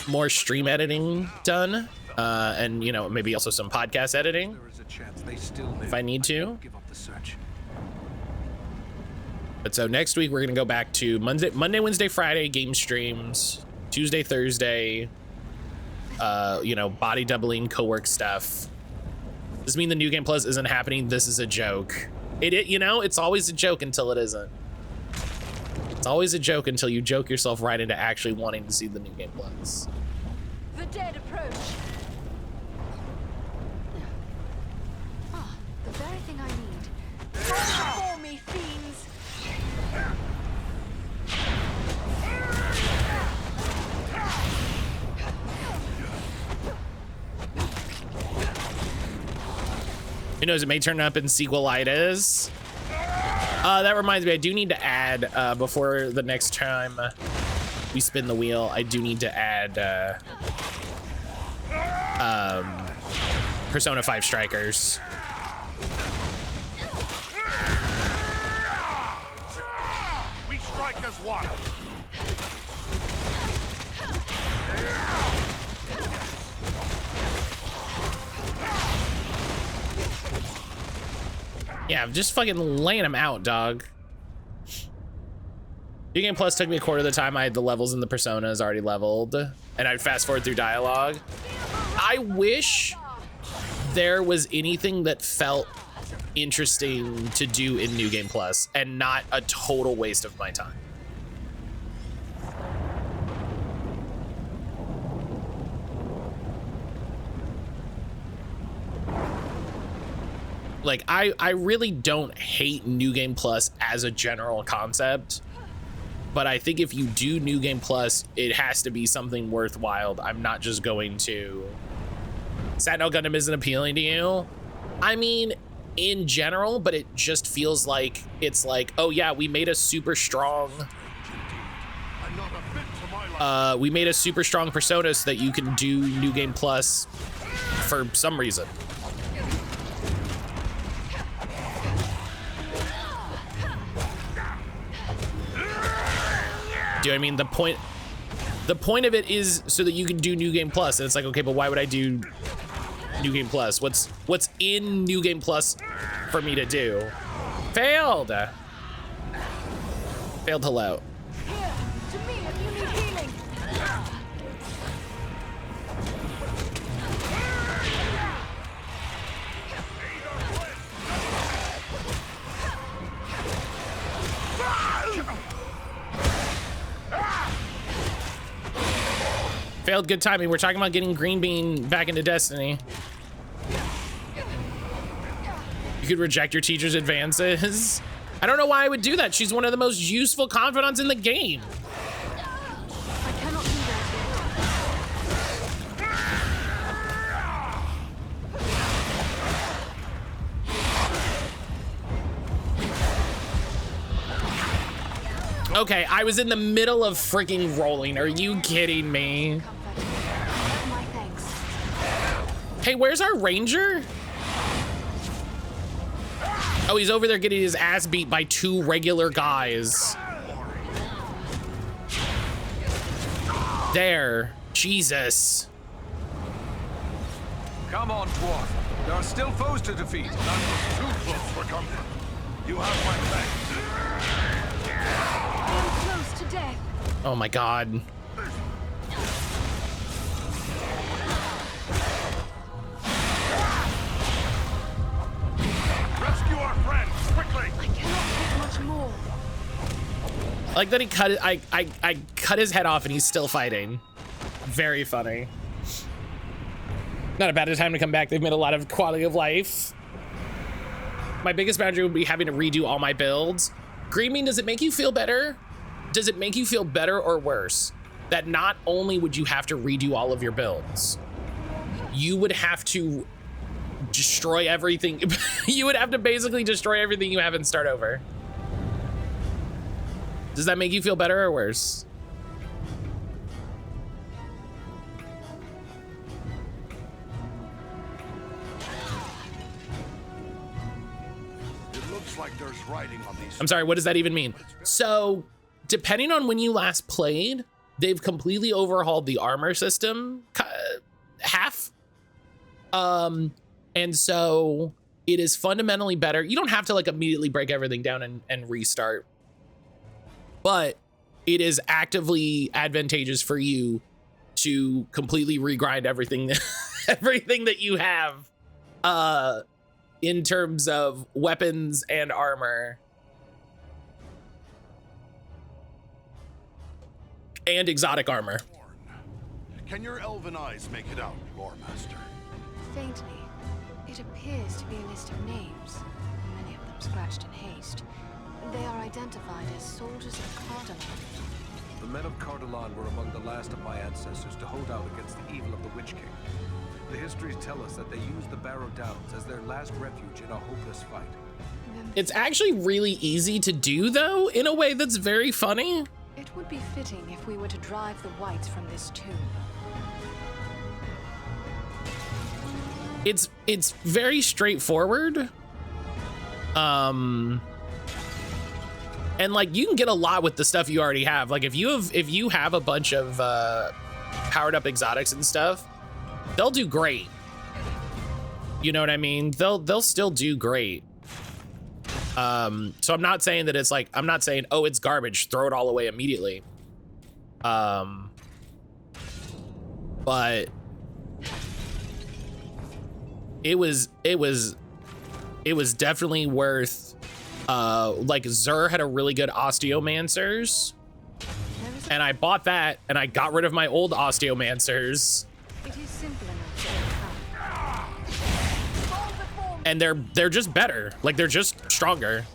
more stream editing done, and you know, maybe also some podcast editing if I need to. But so next week we're gonna go back to Monday, Wednesday, Friday game streams, Tuesday, Thursday, you know, body doubling, co-work stuff. Does this mean the New Game Plus isn't happening? This is a joke. You know, it's always a joke until it isn't. It's always a joke until you joke yourself right into actually wanting to see the New Game Plus. The dead approach. Ah, the very thing I need. Fall for me, fiends. Who knows, it may turn up in sequelitis. That reminds me, I do need to add, before the next time we spin the wheel, I do need to add Persona 5 Strikers. We strike as one. Yeah, just fucking laying them out, dog. New Game Plus took me a quarter of the time. I had the levels in the Personas already leveled, and I'd fast forward through dialogue. I wish there was anything that felt interesting to do in New Game Plus and not a total waste of my time. Like, I really don't hate New Game Plus as a general concept, but I think if you do New Game Plus, it has to be something worthwhile. I'm not just going to... Sentinel Gundam isn't appealing to you? I mean, in general, but it just feels like, it's like, oh yeah, we made a super strong... we made a super strong Persona so that you can do New Game Plus for some reason. Do you know what I mean? The point of it is so that you can do New Game Plus, and it's like, okay, but why would I do New Game Plus? What's in New Game Plus for me to do? Failed. Failed hello. Here, to me if you need healing. Failed good timing. We're talking about getting Green Bean back into Destiny. You could reject your teacher's advances. I don't know why I would do that. She's one of the most useful confidants in the game. I cannot do that yet. Okay, I was in the middle of freaking rolling. Are you kidding me? My thanks. Hey, where's our ranger? Oh, he's over there getting his ass beat by 2 regular guys. There. Jesus. Come on, dwarf. There are still foes to defeat. That was too close for comfort. You have my thanks. I'm close to death. Oh my God. Rescue our friend, quickly. I cannot take much more. I like that he cut it. I cut his head off and he's still fighting. Very funny. Not a bad time to come back. They've made a lot of quality of life. My biggest boundary would be having to redo all my builds. Green Bean, does it make you feel better? Does it make you feel better or worse that not only would you have to redo all of your builds, you would have to destroy everything. You would have to basically destroy everything you have and start over. Does that make you feel better or worse? It looks like there's writing on these. I'm sorry, what does that even mean? So, depending on when you last played, they've completely overhauled the armor system, half. And so it is fundamentally better. You don't have to like immediately break everything down and restart, but it is actively advantageous for you to completely regrind everything, everything that you have, in terms of weapons and armor and exotic armor. Can your elven eyes make it out, Lore Master? Faintly. It appears to be a list of names, many of them scratched in haste. They are identified as soldiers of Cardalan. The men of Cardalan were among the last of my ancestors to hold out against the evil of the Witch King. The histories tell us that they used the Barrow Downs as their last refuge in a hopeless fight. It's actually really easy to do, though, in a way that's very funny. It would be fitting if we were to drive the whites from this tomb. It's very straightforward. And like you can get a lot with the stuff you already have. Like if you have a bunch of powered up exotics and stuff, they'll do great. You know what I mean? They'll still do great. So I'm not saying that it's like, I'm not saying, oh, it's garbage, throw it all away immediately. But it was definitely worth, like Zur had a really good Osteomancers, and I bought that and I got rid of my old Osteomancers. It is simple enough to overcome. And they're just better. Like they're just stronger.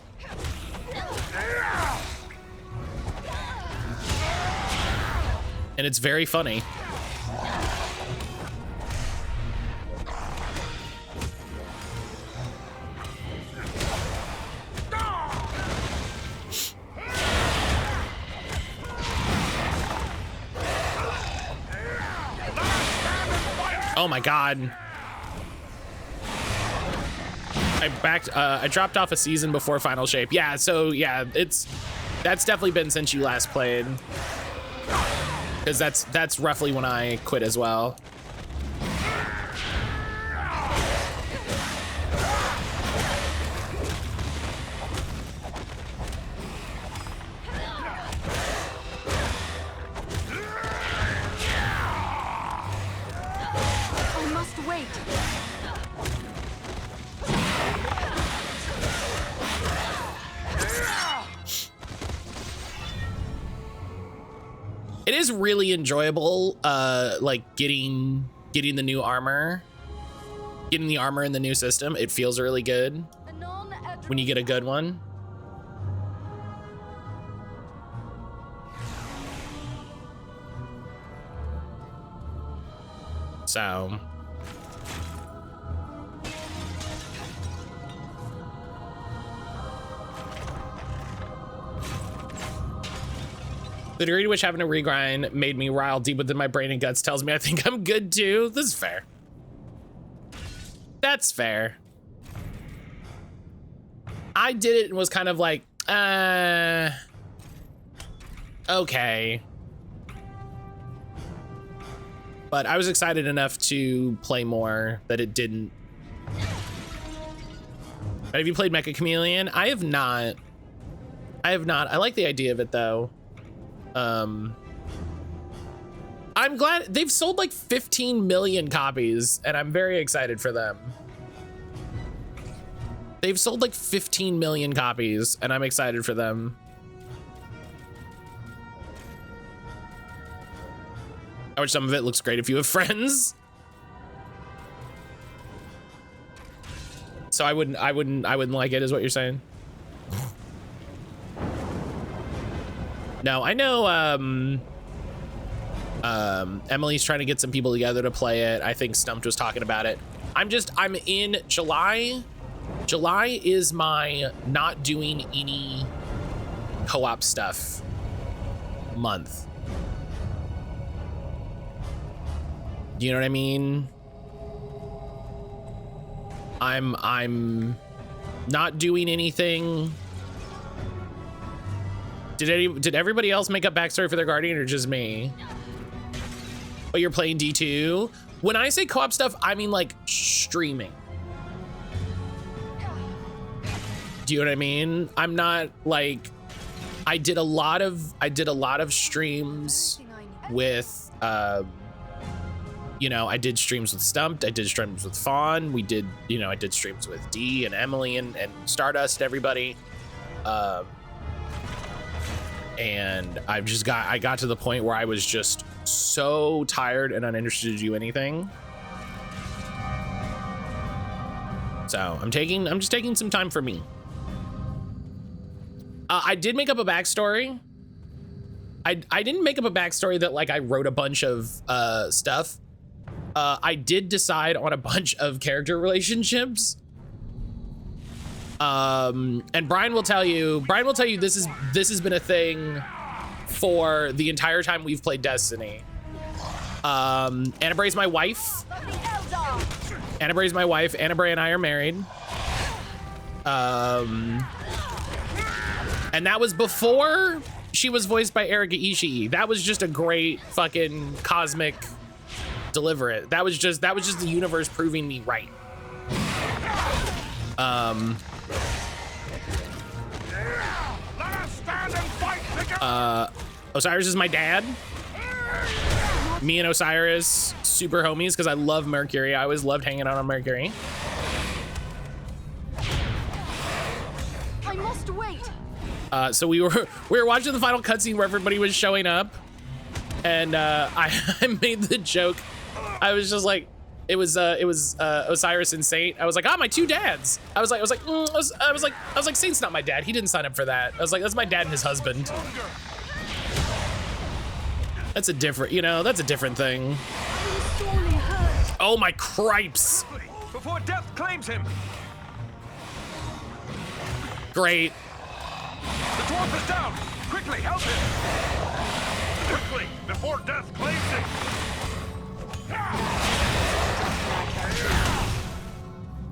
And it's very funny. Oh my God. I dropped off a season before Final Shape. Yeah, so yeah, that's definitely been since you last played. Because that's roughly when I quit as well. I must wait. It is really enjoyable, like getting the new armor, getting the armor in the new system. It feels really good when you get a good one. So the degree to which having to regrind made me rile deep within my brain and guts tells me I think I'm good too. This is fair. That's fair. I did it and was kind of like, okay. But I was excited enough to play more that it didn't. But have you played Mecha Chameleon? I have not. I have not. I like the idea of it though. I'm glad they've sold like 15 million copies and I'm very excited for them. They've sold like 15 million copies and I'm excited for them. I wish some of it looks great if you have friends. So I wouldn't like it is what you're saying. No, I know Emily's trying to get some people together to play it. I think Stumped was talking about it. I'm in July. July is my not doing any co-op stuff month. Do you know what I mean? I'm not doing anything. Did everybody else make up backstory for their Guardian or just me? Oh, you're playing D2? When I say co-op stuff, I mean like streaming. Do you know what I mean? I'm not like, I did a lot of streams with, you know, I did streams with Stumped, I did streams with Fawn, we did, you know, I did streams with D and Emily and Stardust, everybody. And I got to the point where I was just so tired and uninterested to do anything. So I'm just taking some time for me. I did make up a backstory. I didn't make up a backstory that like I wrote a bunch of stuff. I did decide on a bunch of character relationships. And Brian will tell you this has been a thing for the entire time we've played Destiny. Anna Bray's my wife. Anna Bray's my wife. Anna Bray and I are married. And that was before she was voiced by Erika Ishii. That was just a great fucking cosmic deliverance. That was just the universe proving me right. Osiris is my dad. Me and Osiris, super homies because I love Mercury. I always loved hanging out on Mercury. I must wait. So we were watching the final cutscene where everybody was showing up, and I made the joke. I was just like, it was Osiris and Saint. I was like, my two dads. I was like, Saint's not my dad. He didn't sign up for that. I was like, that's my dad and his husband. That's a different, that's a different thing. Oh my cripes. Before death claims him. Great. The dwarf is down. Quickly, help him. Quickly, before death claims him.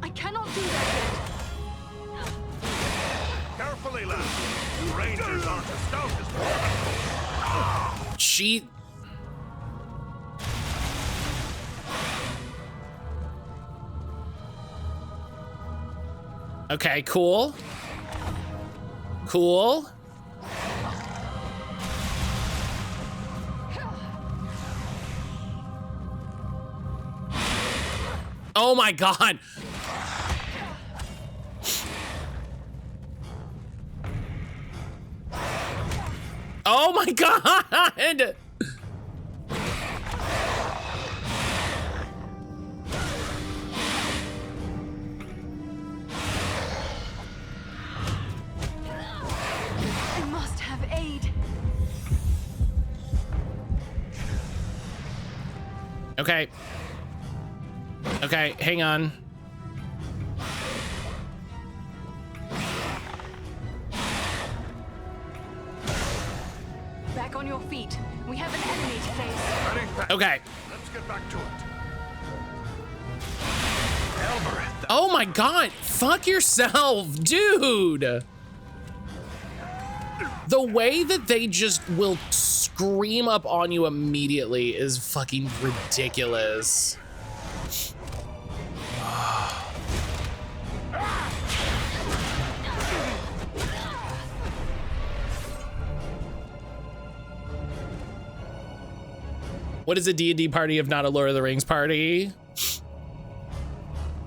I cannot do that yet. Carefully, lads. You rangers aren't as stout as dwarves. Cheat. Okay, cool. Cool. Oh my God. Oh my God. I must have aid. Okay. Okay, hang on. Back on your feet. We have an enemy to face. Okay. Let's get back to it. Oh my God. Fuck yourself, dude. The way that they just will scream up on you immediately is fucking ridiculous. What is a D&D party if not a Lord of the Rings party?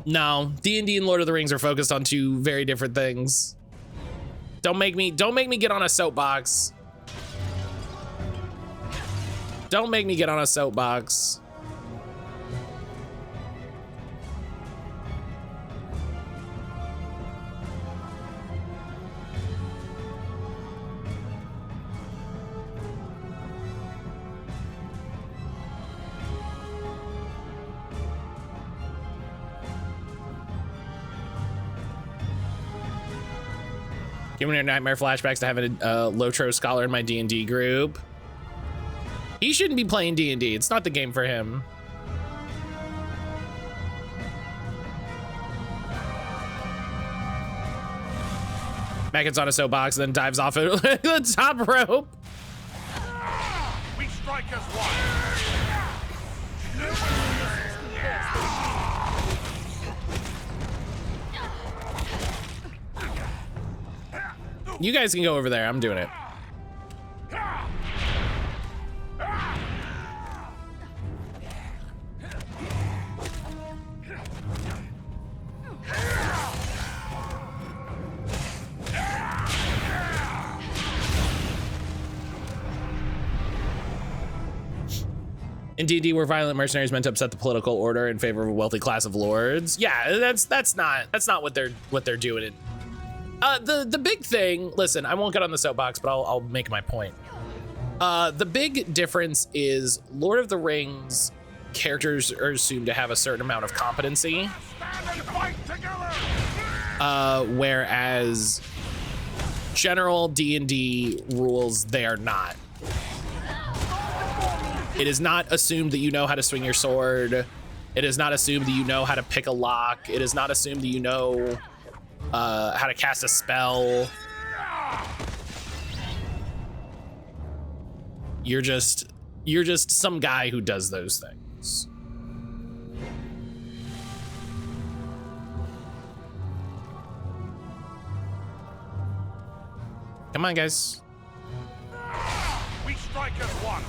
No, D&D and Lord of the Rings are focused on two very different things. Don't make me get on a soapbox. Don't make me get on a soapbox. Giving her nightmare flashbacks to having a Lotro scholar in my D&D group. He shouldn't be playing D&D. It's not the game for him. Matt gets on a soapbox and then dives off the top rope. We strike as one. You guys can go over there. I'm doing it. In D&D, we're violent mercenaries meant to upset the political order in favor of a wealthy class of lords. Yeah, that's not what they're doing. The big thing, listen, I won't get on the soapbox, but I'll make my point. The big difference is Lord of the Rings characters are assumed to have a certain amount of competency, Stand and fight together! whereas general D&D rules, they are not. It is not assumed that you know how to swing your sword. It is not assumed that you know how to pick a lock. It is not assumed that you know how to cast a spell. You're just some guy who does those things. Come on, guys. We strike as one.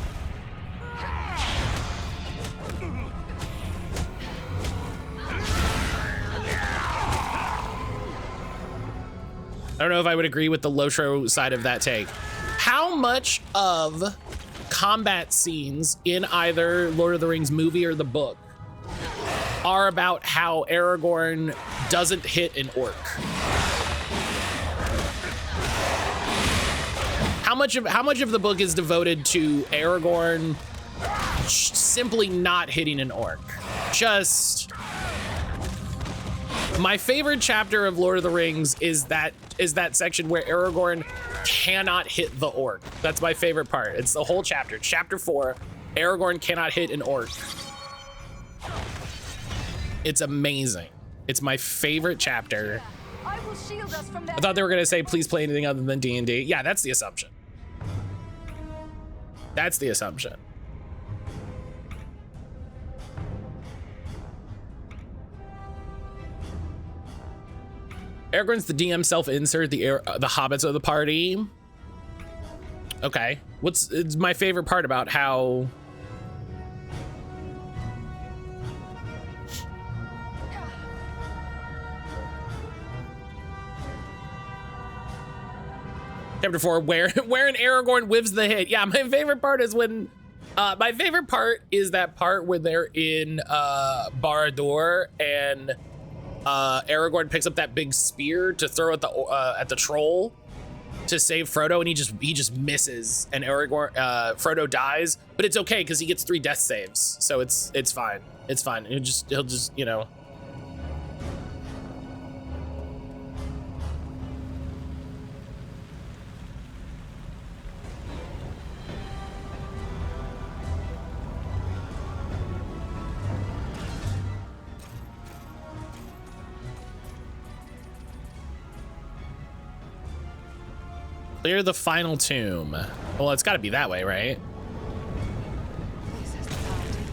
I don't know if I would agree with the Lotro side of that take. How much of combat scenes in either Lord of the Rings movie or the book are about how Aragorn doesn't hit an orc? How much of the book is devoted to Aragorn simply not hitting an orc? Just my favorite chapter of Lord of the Rings is that section where Aragorn cannot hit the orc. That's my favorite part. It's the whole chapter. Chapter 4, Aragorn cannot hit an orc. It's amazing. It's my favorite chapter. I will shield us from I thought they were gonna say, please play anything other than D&D. Yeah, that's the assumption. That's the assumption. Aragorn's the DM self-insert, the hobbits of the party. Okay, it's my favorite part about how Chapter 4, where an Aragorn whiffs the hit. Yeah, my favorite part is when that part where they're in Barad-dûr and Aragorn picks up that big spear to throw at the troll to save Frodo, and he just misses, and Frodo dies, but it's okay because he gets 3 death saves, so it's fine. It's fine. He'll just you know. Clear the final tomb. Well, it's got to be that way, right? This has the power to heal.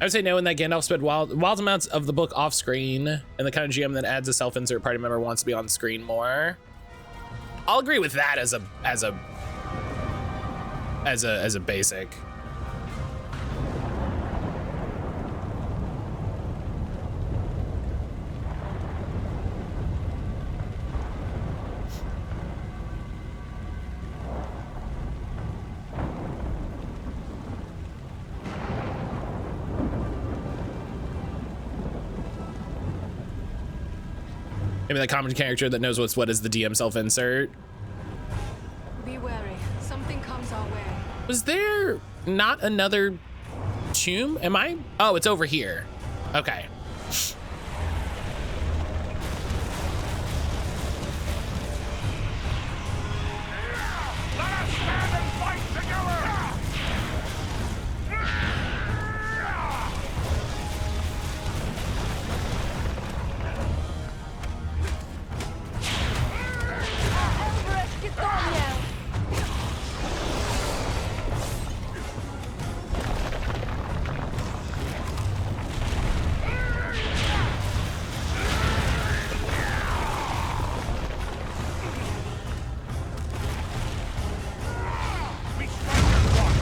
I would say no in that Gandalf spent wild amounts of the book off screen, and the kind of GM that adds a self-insert party member wants to be on screen more. I'll agree with that as a basic. Maybe that common character that knows what is the DM self-insert. Be wary. Something comes our way. Was there not another tomb? Am I? Oh, it's over here. Okay. Let us stand and fight together! We strike as one.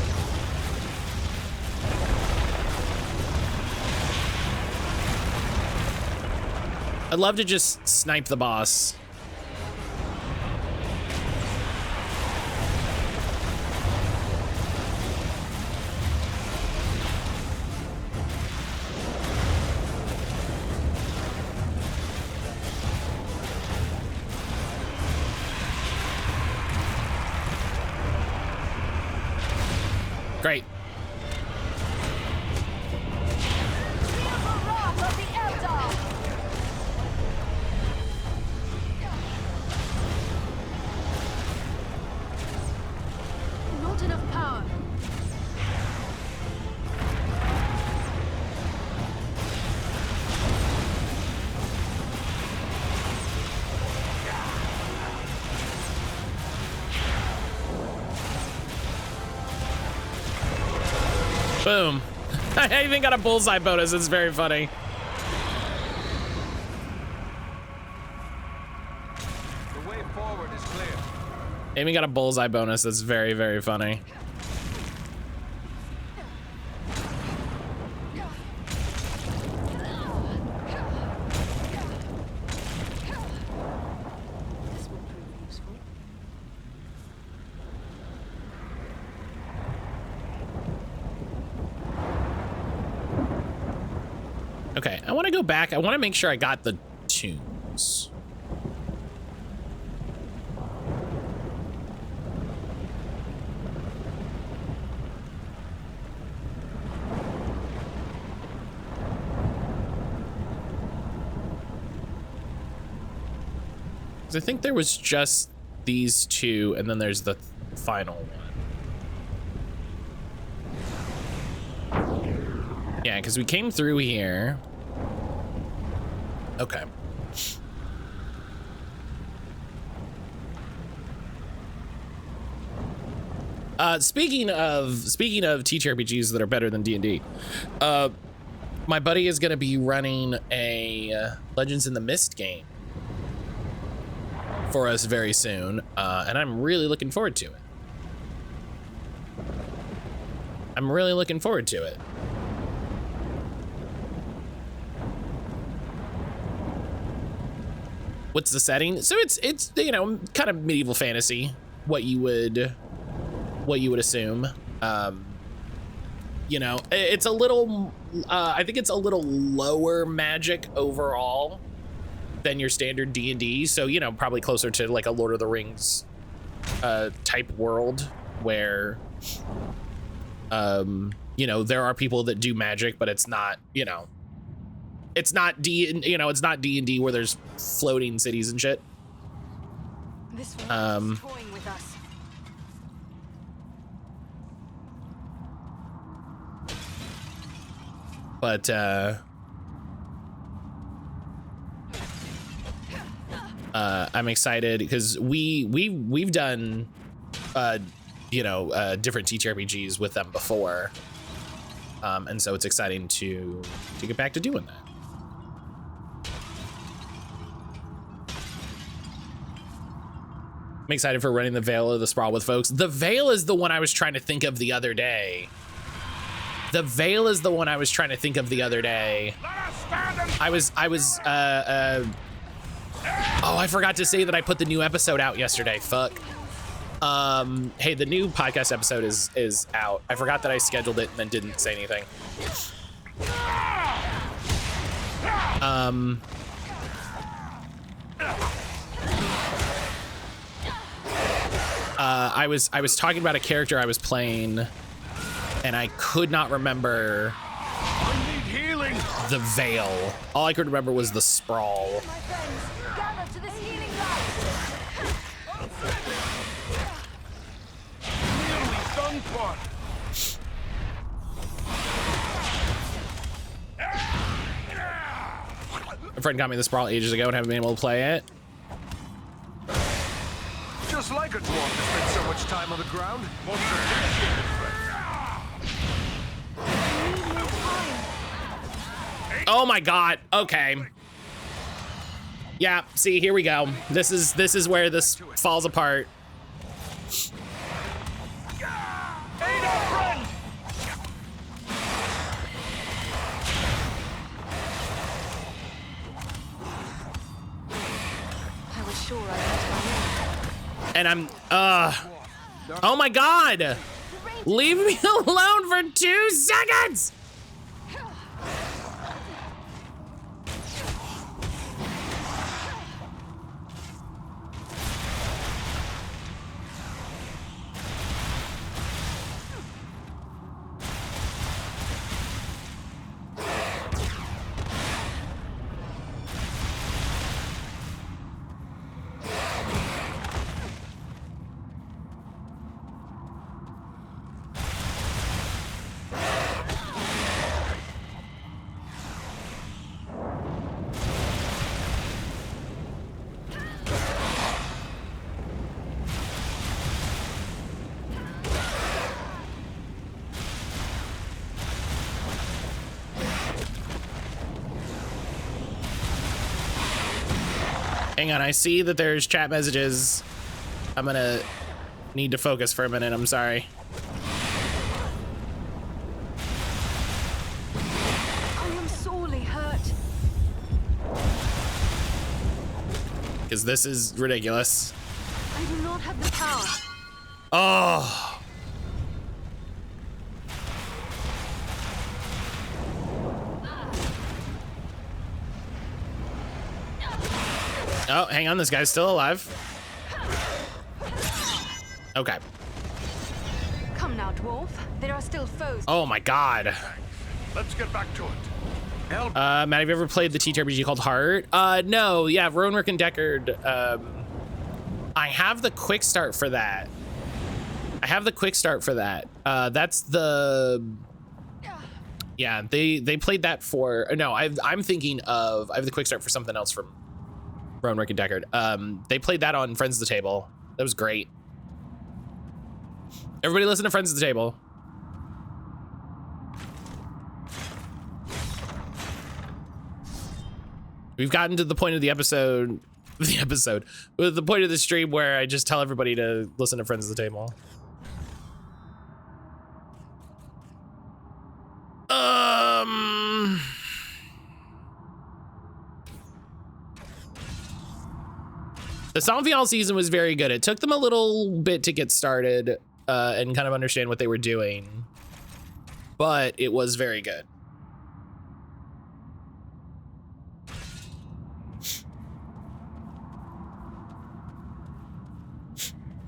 I'd love to just snipe the boss. Great. Not enough power. Boom. I even got a bullseye bonus. It's very funny. The way forward is clear. Amy got a bullseye bonus. That's very, very funny. This will prove useful. Okay, I want to go back. I want to make sure I got the tunes. I think there was just these two, and then there's the final one. Yeah, because we came through here. Okay. Speaking of TTRPGs that are better than D&D, my buddy is going to be running a Legends in the Mist game for us very soon, and I'm really looking forward to it. I'm really looking forward to it. What's the setting? So it's you know, kind of medieval fantasy, what you would assume. You know, it's a little I think it's a little lower magic overall than your standard D&D, so you know, probably closer to like a Lord of the Rings type world where you know, there are people that do magic, but it's not, you know, it's not D&D where there's floating cities and shit. This one is toying with us. But I'm excited because we've done you know, different TTRPGs with them before, and so it's exciting to get back to doing that. I'm excited for running the Veil of the Sprawl with folks. The Veil is the one I was trying to think of the other day. The Veil is the one I was trying to think of the other day. I was oh, I forgot to say that I put the new episode out yesterday. Fuck. Hey, the new podcast episode is out. I forgot that I scheduled it and then didn't say anything. I was talking about a character I was playing, and I could not remember the Veil. All I could remember was the Sprawl. My friends, gather to this healing light. A friend got me the Sprawl ages ago and haven't been able to play it. Just like a dwarf that spent so much time on the ground. Oh my god. Okay. Yeah, see, here we go. This is where this falls apart. I was sure I had my And I'm oh my god. Leave me alone for 2 seconds. Hang on, I see that there's chat messages. I'm gonna need to focus for a minute, I'm sorry. I am sorely hurt. Because this is ridiculous. I do not have the power. Oh. Oh, hang on, this guy's still alive. Okay. Come now, dwarf. There are still foes. Oh my god. Let's get back to it. Help. Matt, have you ever played the TTRPG called Heart? No, yeah, Roanrick and Deckard. I have the quick start for that. That's the... Yeah, they played that for... No, I'm thinking of... I have the quick start for something else from Roanrick and Deckard. They played that on Friends of the Table. That was great. Everybody listen to Friends of the Table. We've gotten to the point of the episode, the point of the stream where I just tell everybody to listen to Friends of the Table. The Sanfial season was very good. It took them a little bit to get started and kind of understand what they were doing, but it was very good.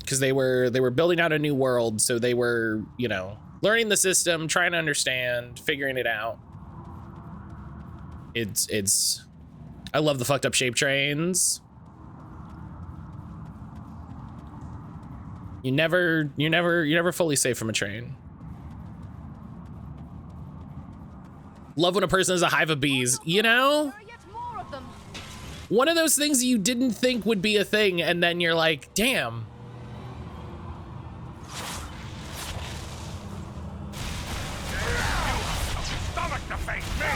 Because they were building out a new world, so they were, you know, learning the system, trying to understand, figuring it out. It's I love the fucked up shape trains. You're never fully safe from a train. Love when a person is a hive of bees, you know? One of those things you didn't think would be a thing, and then you're like, damn. Stomach to face me.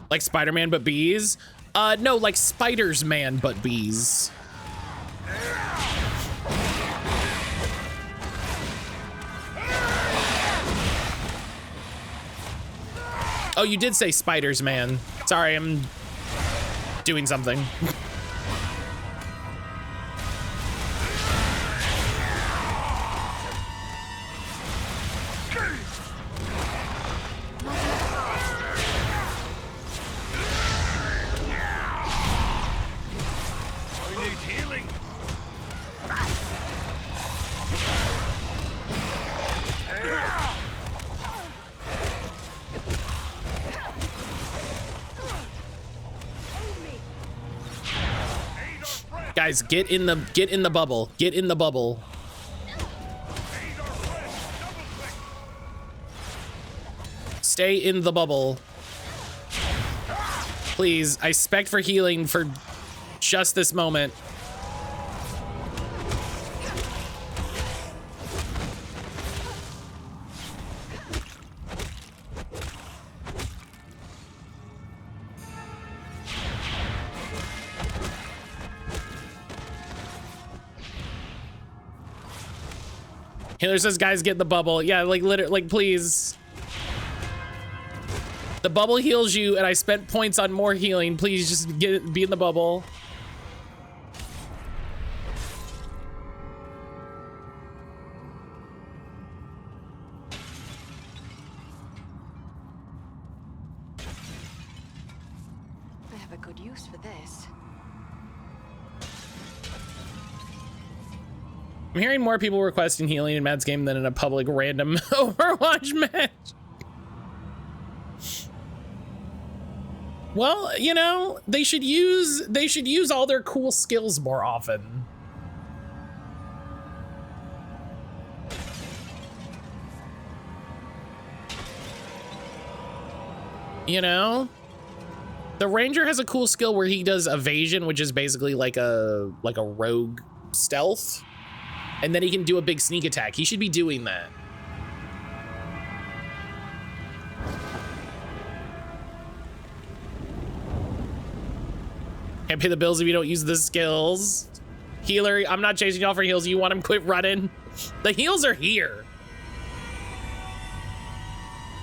Like Spider-Man but bees? No, like Spiders Man but bees. Oh, you did say Spiders Man. Sorry, I'm doing something. Guys, get in the bubble. Get in the bubble. Stay in the bubble. Please, I spec for healing for just this moment. Healer says, guys, get the bubble. Yeah, like, literally, like, please. The bubble heals you, and I spent points on more healing. Please just be in the bubble. I have a good use for this. I'm hearing more people requesting healing in Matt's game than in a public random Overwatch match. Well, you know, they should use all their cool skills more often. You know? The ranger has a cool skill where he does evasion, which is basically like a rogue stealth, and then he can do a big sneak attack. He should be doing that. Can't pay the bills if you don't use the skills. Healer, I'm not chasing y'all for heals. You want him quit running? The heals are here.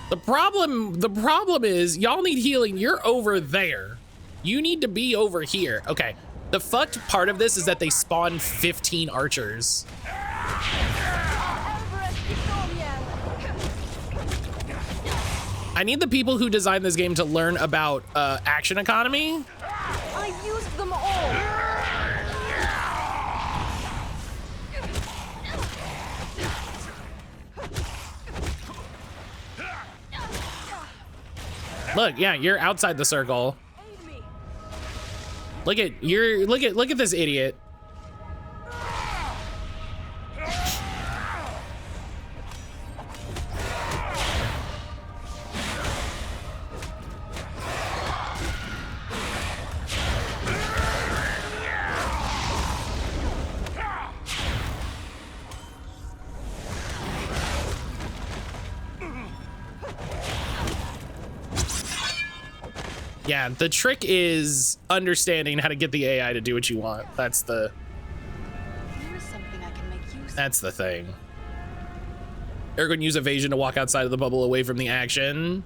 The problem is y'all need healing. You're over there. You need to be over here. Okay. The fucked part of this is that they spawn 15 archers. I need the people who designed this game to learn about action economy. I used them all. Look, yeah, you're outside the circle. Look at this idiot. Yeah, the trick is understanding how to get the AI to do what you want. That's the thing. They're going to use evasion to walk outside of the bubble away from the action.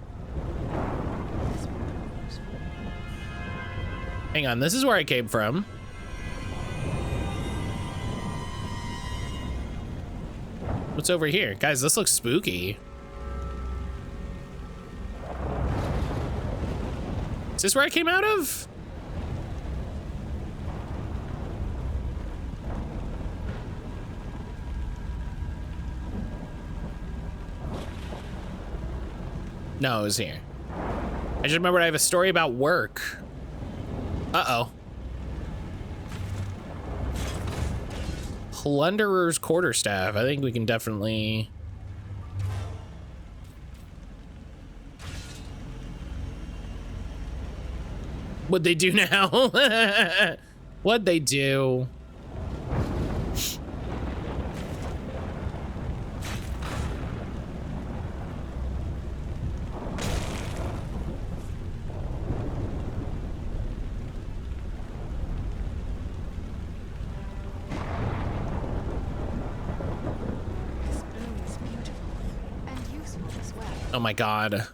Hang on, this is where I came from. What's over here? Guys, this looks spooky. Is this where I came out of? No, it was here. I just remembered I have a story about work. Uh-oh. Plunderer's quarterstaff. I think we can definitely... What'd they do now? What'd they do? This bloom is beautiful and useful as well. Oh my god.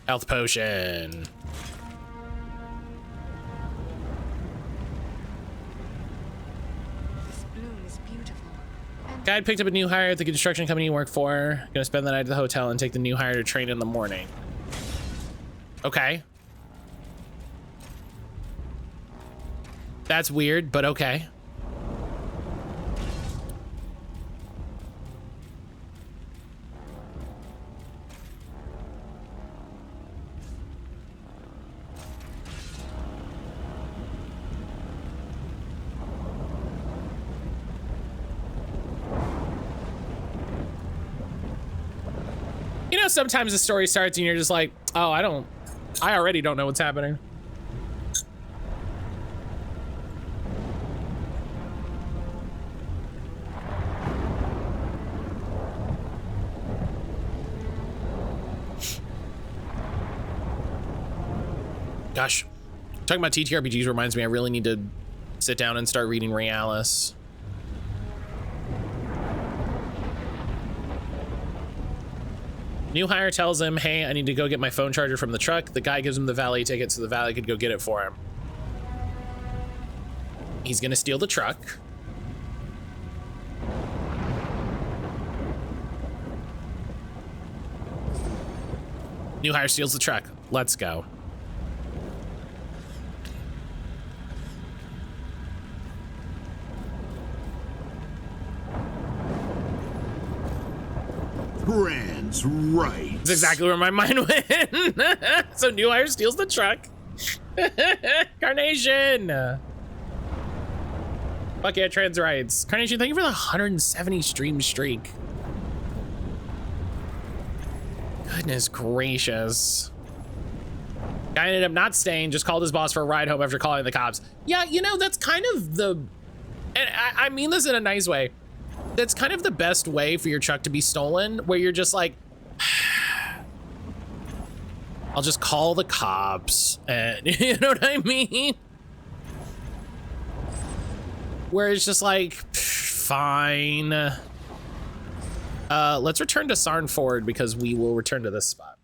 Health potion. This bloom is beautiful. And Guide picked up a new hire at the construction company you work for. Gonna spend the night at the hotel and take the new hire to train in the morning. Okay. That's weird, but okay. You know, sometimes the story starts and you're just like, oh, I already don't know what's happening. Gosh, talking about TTRPGs reminds me I really need to sit down and start reading Realis. New hire tells him, hey, I need to go get my phone charger from the truck. The guy gives him the valet ticket so the valet could go get it for him. He's gonna steal the truck. New hire steals the truck. Let's go. Brand's right. That's exactly where my mind went. So New Hire steals the truck. Carnation. Fuck yeah, trans rights. Carnation, thank you for the 170 stream streak. Goodness gracious. Guy ended up not staying, just called his boss for a ride home after calling the cops. Yeah, you know, that's kind of the, and I mean this in a nice way. That's kind of the best way for your truck to be stolen, where you're just like, I'll just call the cops, and you know what I mean? Where it's just like, fine. Let's return to Sarn Ford because we will return to this spot.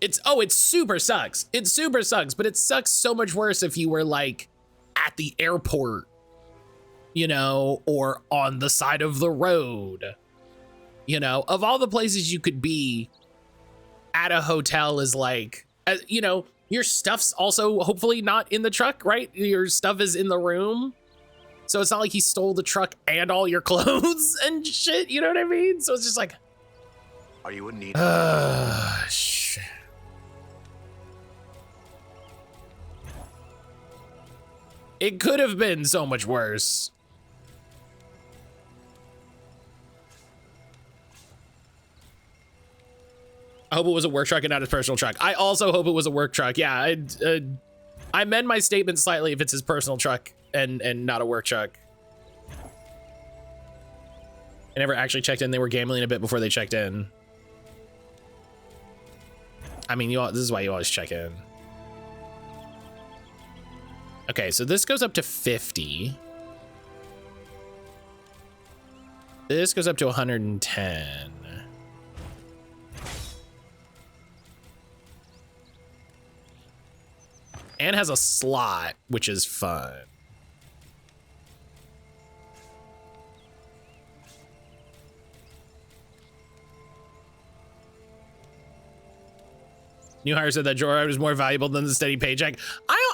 It super sucks. It super sucks, but it sucks so much worse if you were like at the airport, you know, or on the side of the road. You know, of all the places you could be, at a hotel is like, you know, your stuff's also hopefully not in the truck, right? Your stuff is in the room. So it's not like he stole the truck and all your clothes and shit, you know what I mean? So it's just like, Are you in need? Shit. It could have been so much worse. I hope it was a work truck and not his personal truck. I also hope it was a work truck. Yeah, I amend my statement slightly if it's his personal truck and not a work truck. I never actually checked in. They were gambling a bit before they checked in. I mean, this is why you always check in. Okay, so this goes up to 50. This goes up to 110. And has a slot, which is fun. New Hire said that joyride was more valuable than the steady paycheck.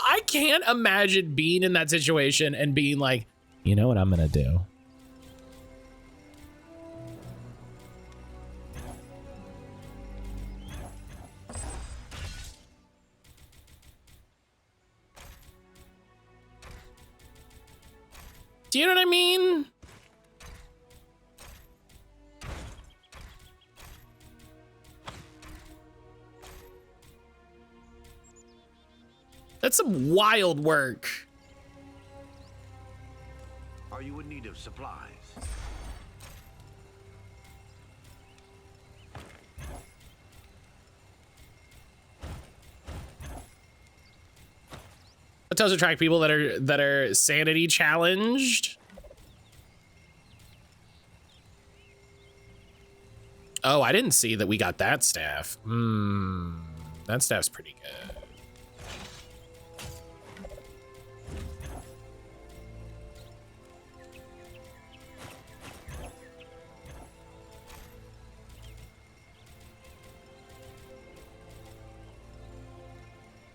I can't imagine being in that situation and being like, you know what I'm gonna do? Do you know what I mean? That's some wild work. Are you in need of supplies? It does attract people that are sanity challenged. Oh, I didn't see that we got that staff. That staff's pretty good.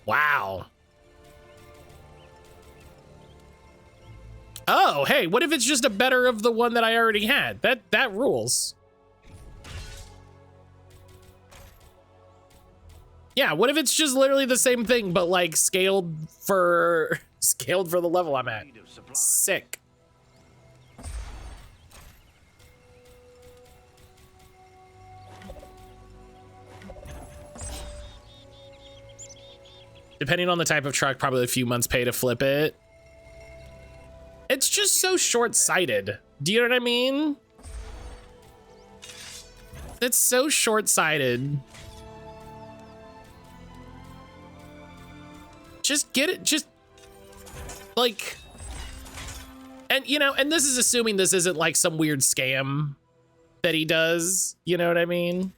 Wow. Oh, hey, what if it's just a better of the one that I already had? That rules. Yeah, what if it's just literally the same thing, but like scaled for the level I'm at? Sick. Depending on the type of truck, probably a few months pay to flip it. It's just so short-sighted. Do you know what I mean? It's so short-sighted. Just get it, just like, and you know, and this is assuming this isn't like some weird scam that he does, you know what I mean?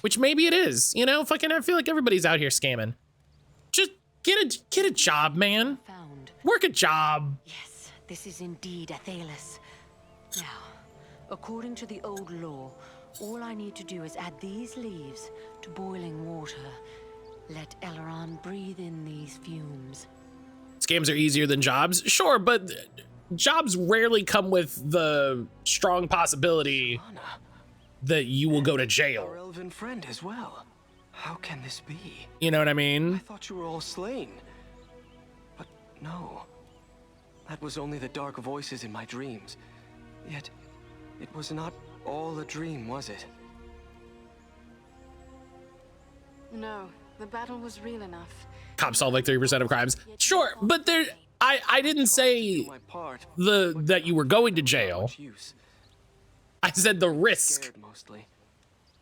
Which maybe it is, you know, fucking, I feel like everybody's out here scamming. Just get a job, man. Found. Work a job. Yes, this is indeed Athelis. Now, according to the old law, all I need to do is add these leaves to boiling water. Let Eleron breathe in these fumes. Scams are easier than jobs, sure, but jobs rarely come with the strong possibility that you will go to Our jail. elven friend as well. How can this be? You know what I I mean? thought you were all slain. But no. That was only the dark voices in my dreams. Yet, it was not all a dream, was it? No, the battle was real enough. Cops solve like 30% of crimes. Sure, but there, I didn't say My part, that you were going to not jail. much use. I said the risk. Scared mostly.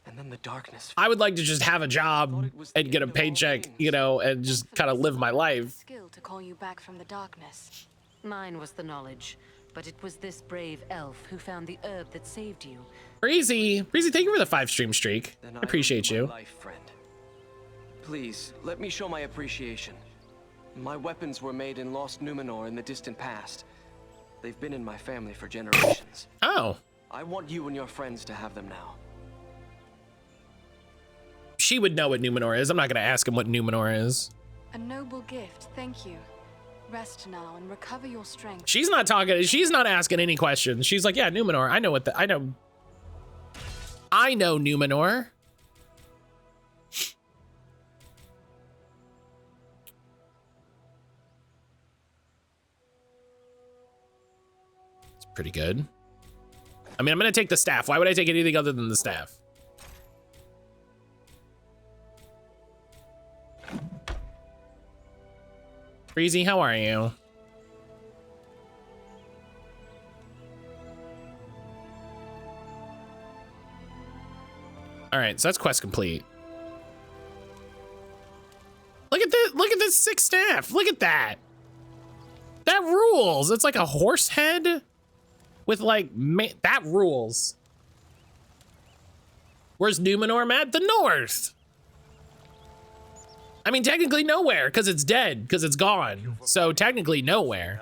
And then the darkness. I would like to just have a job and get a paycheck, you know, and just kind of live my life. Skill to call you back from the darkness. Mine was the knowledge, but it was this brave elf who found the herb that saved you. Breezy, thank you for the 5-stream streak. Then I appreciate owe you you. my life, friend. Please, let me show my appreciation. My weapons were made in Lost Numenor in the distant past. They've been in my family for generations. Oh, I want you and your friends to have them now. she would know what Numenor is. I'm not gonna ask him what Numenor is. A noble gift, thank you. Rest now and recover your strength. She's not talking. She's not asking any questions. She's like, yeah, Numenor. I know what I know. I know Numenor. It's pretty good. I mean, I'm gonna take the staff. Why would I take anything other than the staff? Breezy, how are you? All right, so that's quest complete. Look at this! Look at this sick staff! Look at that! That rules! It's like a horse head with like that rules. Where's Numenor, Matt? The north. I mean, technically nowhere, because it's dead, because it's gone. So technically nowhere.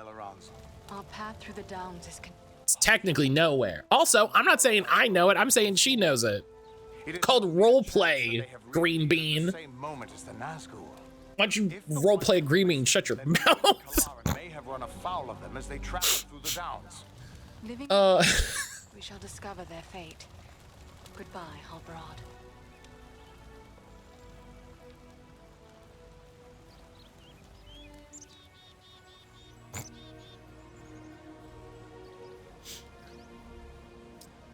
Our path through the downs is It's technically nowhere. Also, I'm not saying I know it. I'm saying she knows it. It's called role play, Green Bean. Same moment as the Nazgul. Why don't you role play Green Bean? Shut your mouth. Kalaran may have run afoul of them as they traveled through the downs. living. We shall discover their fate. Goodbye, Halbrand.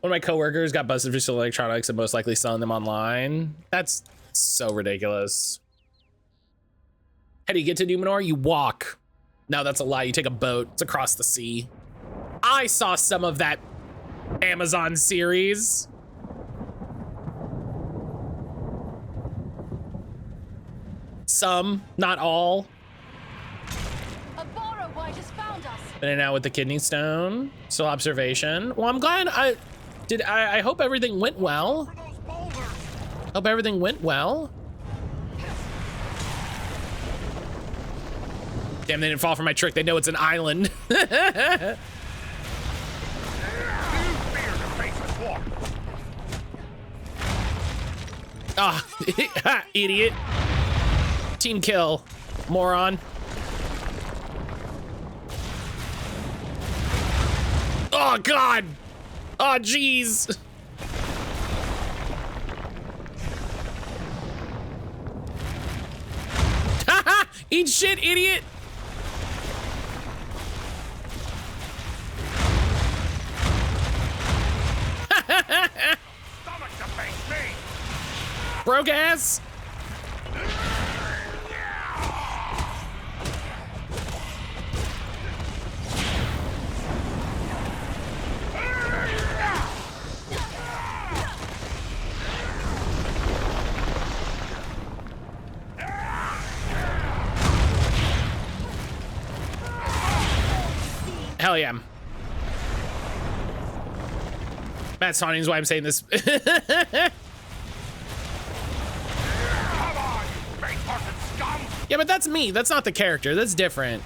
One of my coworkers got busted for stealing electronics and most likely selling them online. That's so ridiculous. How do you get to Numenor? You walk. No, that's a lie. You take a boat. It's across the sea. I saw some of that Amazon series. Some, not all. A Borrowite has found us. In and out with the kidney stone. Still observation. Well, I'm glad I hope everything went well. Those boulders! Hope everything went well. Damn, they didn't fall for my trick. They know it's an island. Do you fear the faceless war? Ah, idiot. Team kill, moron. Oh, God. Oh, jeez. Eat shit, idiot. Stomach to face me! Broke ass. Hell yeah. Matt's taunting is why I'm saying this. Come on, you faint-hearted scum! Yeah, but that's me. That's not the character. That's different.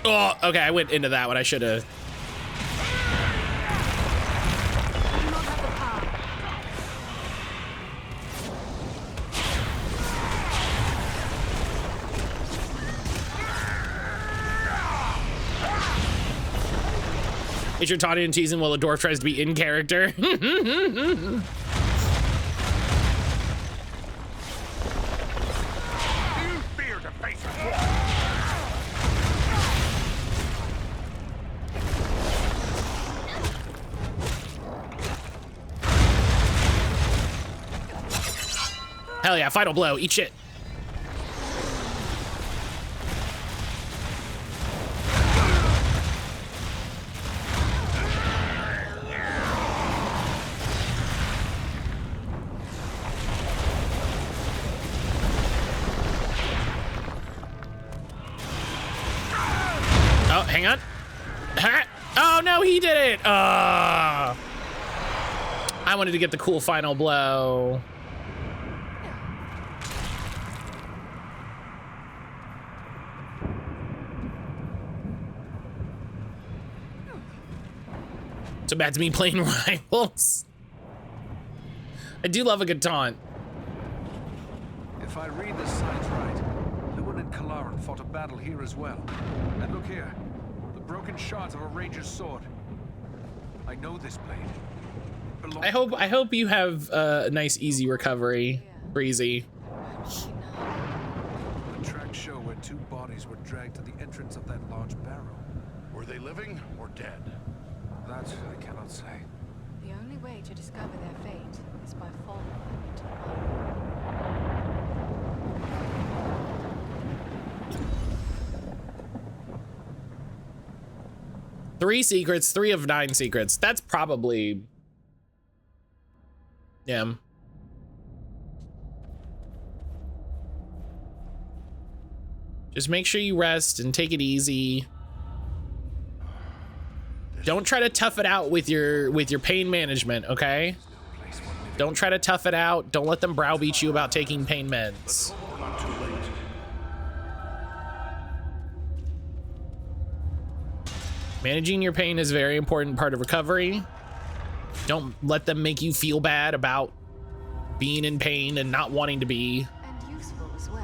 Oh, okay. I went into that one. I should have. It's your taunting and teasing while the dwarf tries to be in character. You fear to face it. Hell yeah, final blow, eat shit. Oh, hang on. Ha! Oh no, he did it. I wanted to get the cool final blow. So bad to me playing rivals. I do love a good taunt. If I read the signs right, Lewin and Kalaran fought a battle here as well. And look here, the broken shards of a ranger's sword. I know this blade. It belongs I hope you have a nice easy recovery, Breezy. The tracks show where two bodies were dragged to the entrance of that large barrow. Were they living or dead? That I cannot say. The only way to discover their fate is by following them into the mine. Three secrets, 3 of 9 secrets. That's probably, yeah. Just make sure you rest and take it easy. Don't try to tough it out with your pain management, okay? Don't try to tough it out. Don't let them browbeat you about taking pain meds. We're not too late. Managing your pain is a very important part of recovery. Don't let them make you feel bad about being in pain and not wanting to be. And useful as well.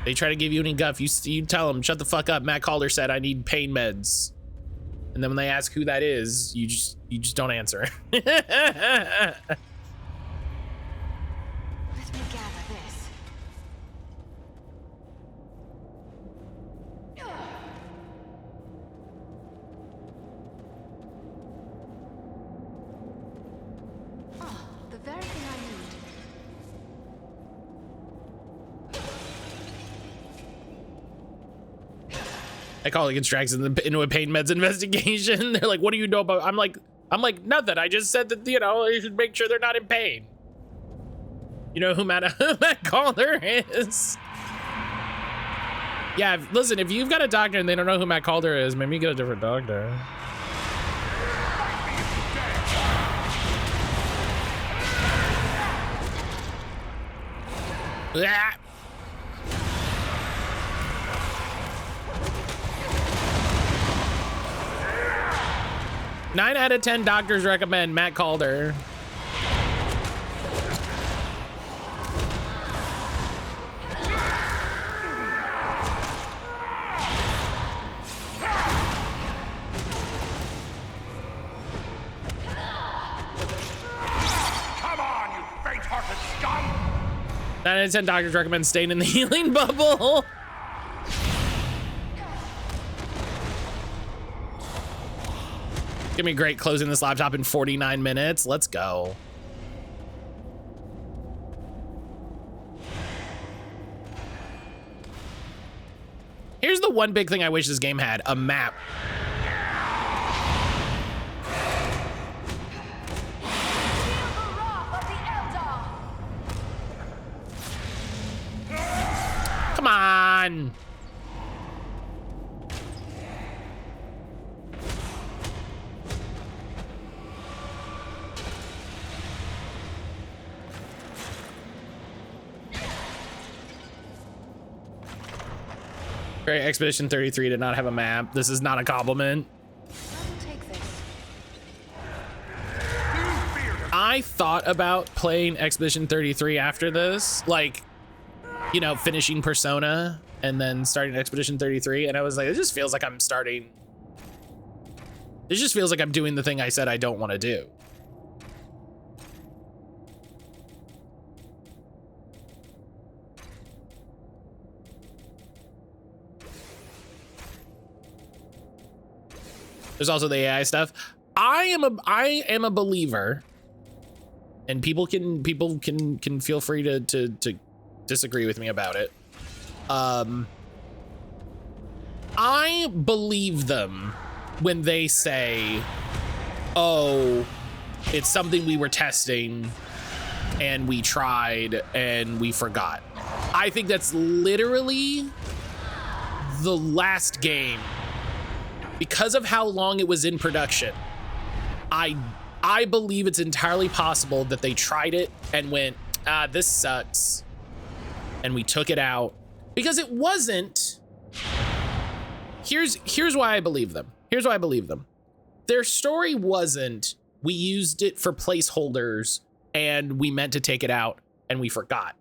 They try to give you any guff, you tell them, shut the fuck up. Matt Calder said I need pain meds. And then when they ask who that is, you just don't answer. Let me gather this. Oh, the very thing I need. I call it gets dragged into a pain meds investigation. They're like, what do you know about? I'm like, nothing. I just said that, you know, you should make sure they're not in pain. You know who Matt Calder is? Yeah, listen, if you've got a doctor and they don't know who Matt Calder is, maybe you get a different doctor. Ah. 9 out of 10 doctors recommend Matt Calder. Come on, you faint-hearted scum! 9 out of 10 doctors recommend staying in the healing bubble. Gonna be great closing this laptop in 49 minutes. Let's go. Here's the one big thing I wish this game had, a map. Come on. Very Expedition 33 did not have a map. This is not a compliment. Take this. I thought about playing Expedition 33 after this. Like, you know, finishing Persona and then starting Expedition 33. And I was like, it just feels like I'm doing the thing I said I don't want to do. There's also the AI stuff. I am a believer, and people can feel free to disagree with me about it. I believe them when they say, oh, it's something we were testing and we tried and we forgot. I think that's literally the last game. Because of how long it was in production, I believe it's entirely possible that they tried it and went, this sucks. And we took it out because it wasn't. Here's why I believe them. Here's why I believe them. Their story wasn't, we used it for placeholders and we meant to take it out and we forgot.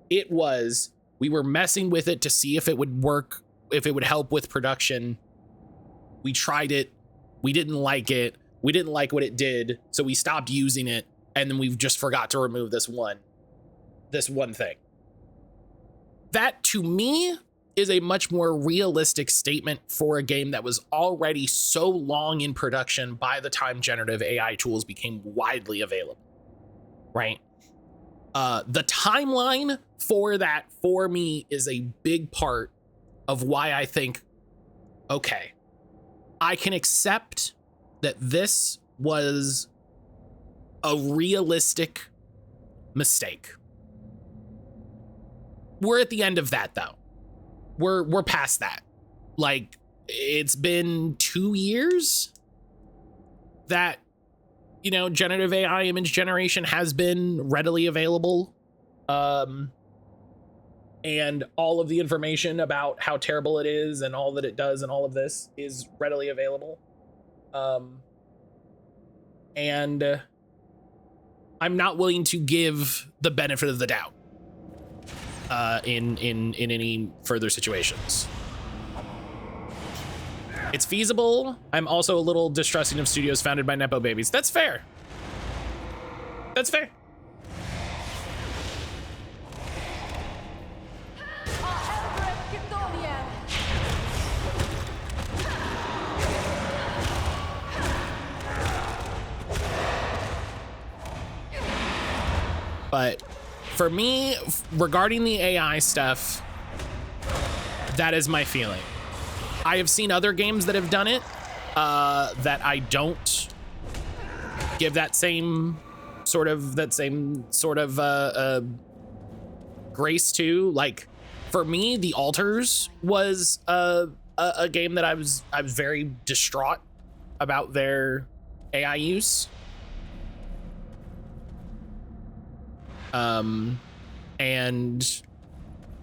It was, we were messing with it to see if it would work, if it would help with production. We tried it. We didn't like it. We didn't like what it did. So we stopped using it. And then we just forgot to remove this one thing. That to me is a much more realistic statement for a game that was already so long in production by the time generative AI tools became widely available, right? The timeline for that for me is a big part of why I think, okay, I can accept that this was a realistic mistake. We're at the end of that though. We're past that. Like, it's been 2 years that, you know, generative AI image generation has been readily available. And all of the information about how terrible it is and all that it does and all of this is readily available. And I'm not willing to give the benefit of the doubt in any further situations. It's feasible. I'm also a little distrusting of studios founded by Nepo babies. That's fair. That's fair. But for me, regarding the AI stuff, that is my feeling. I have seen other games that have done it that I don't give that same sort of grace to. Like, for me, The Alters was a game that I was very distraught about their AI use. And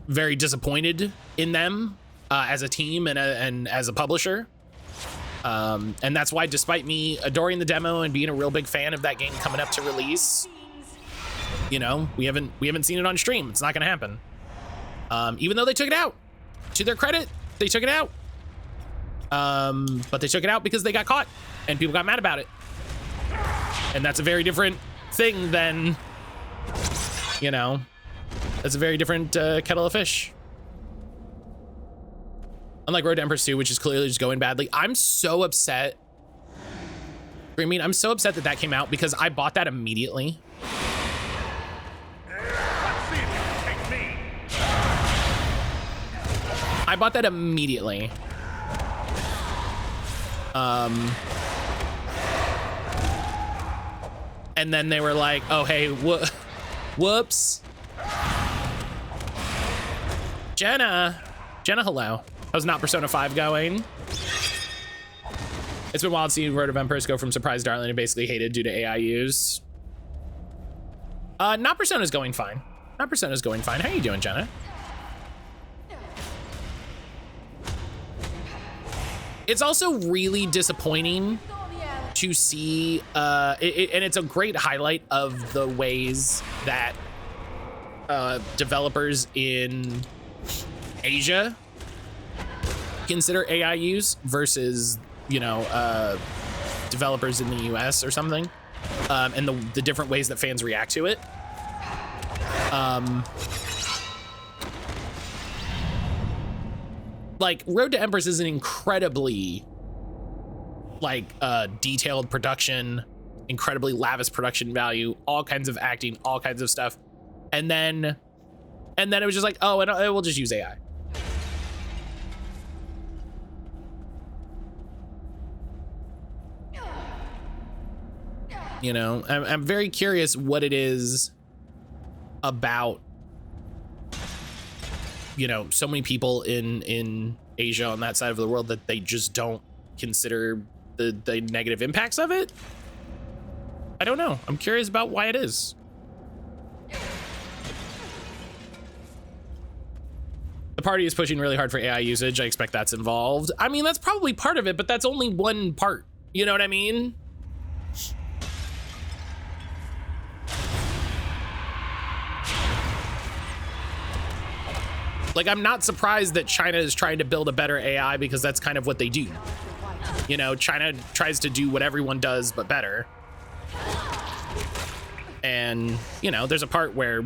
very disappointed in them as a team and as a publisher. And that's why, despite me adoring the demo and being a real big fan of that game coming up to release, you know, we haven't seen it on stream. It's not gonna happen. Even though they took it out. To their credit, they took it out. But they took it out because they got caught and people got mad about it. And that's a very different thing than, you know, that's a very different kettle of fish. Unlike Road to Empress 2, which is clearly just going badly. I'm so upset. I mean, I'm so upset that that came out because I bought that immediately. Let's see if you can take me. I bought that immediately. And then they were like, oh, hey, whoops. Jenna, hello. How's not Persona 5 going? It's been wild seeing Road of Empress go from surprised darling to basically hated due to AI use. Not Persona's going fine. Not Persona's going fine. How you doing, Jenna? It's also really disappointing to see, and it's a great highlight of the ways that developers in Asia consider AI use versus, you know, developers in the US or something, and the different ways that fans react to it. Like Road to Empress is an incredibly like detailed production, incredibly lavish production value, all kinds of acting, all kinds of stuff, and then it was just like, oh, and we'll just use AI. You know, I'm very curious what it is about, you know, so many people in Asia on that side of the world that they just don't consider the negative impacts of it. I don't know. I'm curious about why it is. The party is pushing really hard for AI usage. I expect that's involved. I mean, that's probably part of it, but that's only one part. You know what I mean? Like, I'm not surprised that China is trying to build a better AI because that's kind of what they do. You know, China tries to do what everyone does, but better. And, you know, there's a part where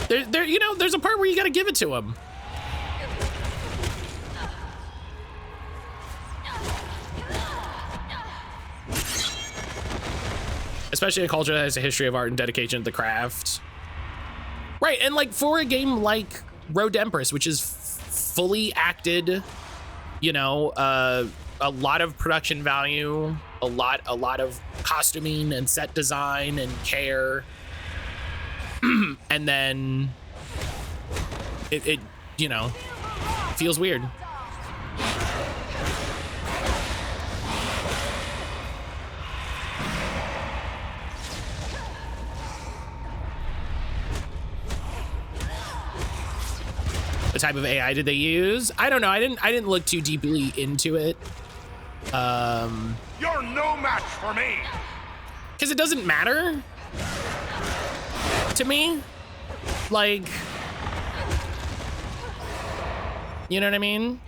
you know, there's a part where you got to give it to them. Especially a culture that has a history of art and dedication to the craft. Right, and like for a game like Road to Empress, which is fully acted, you know, a lot of production value, a lot of costuming and set design and care, and then it you know, feels weird. What type of AI did they use? I don't know. I didn't look too deeply into it. You're no match for me. Because it doesn't matter to me. Like, you know what I mean?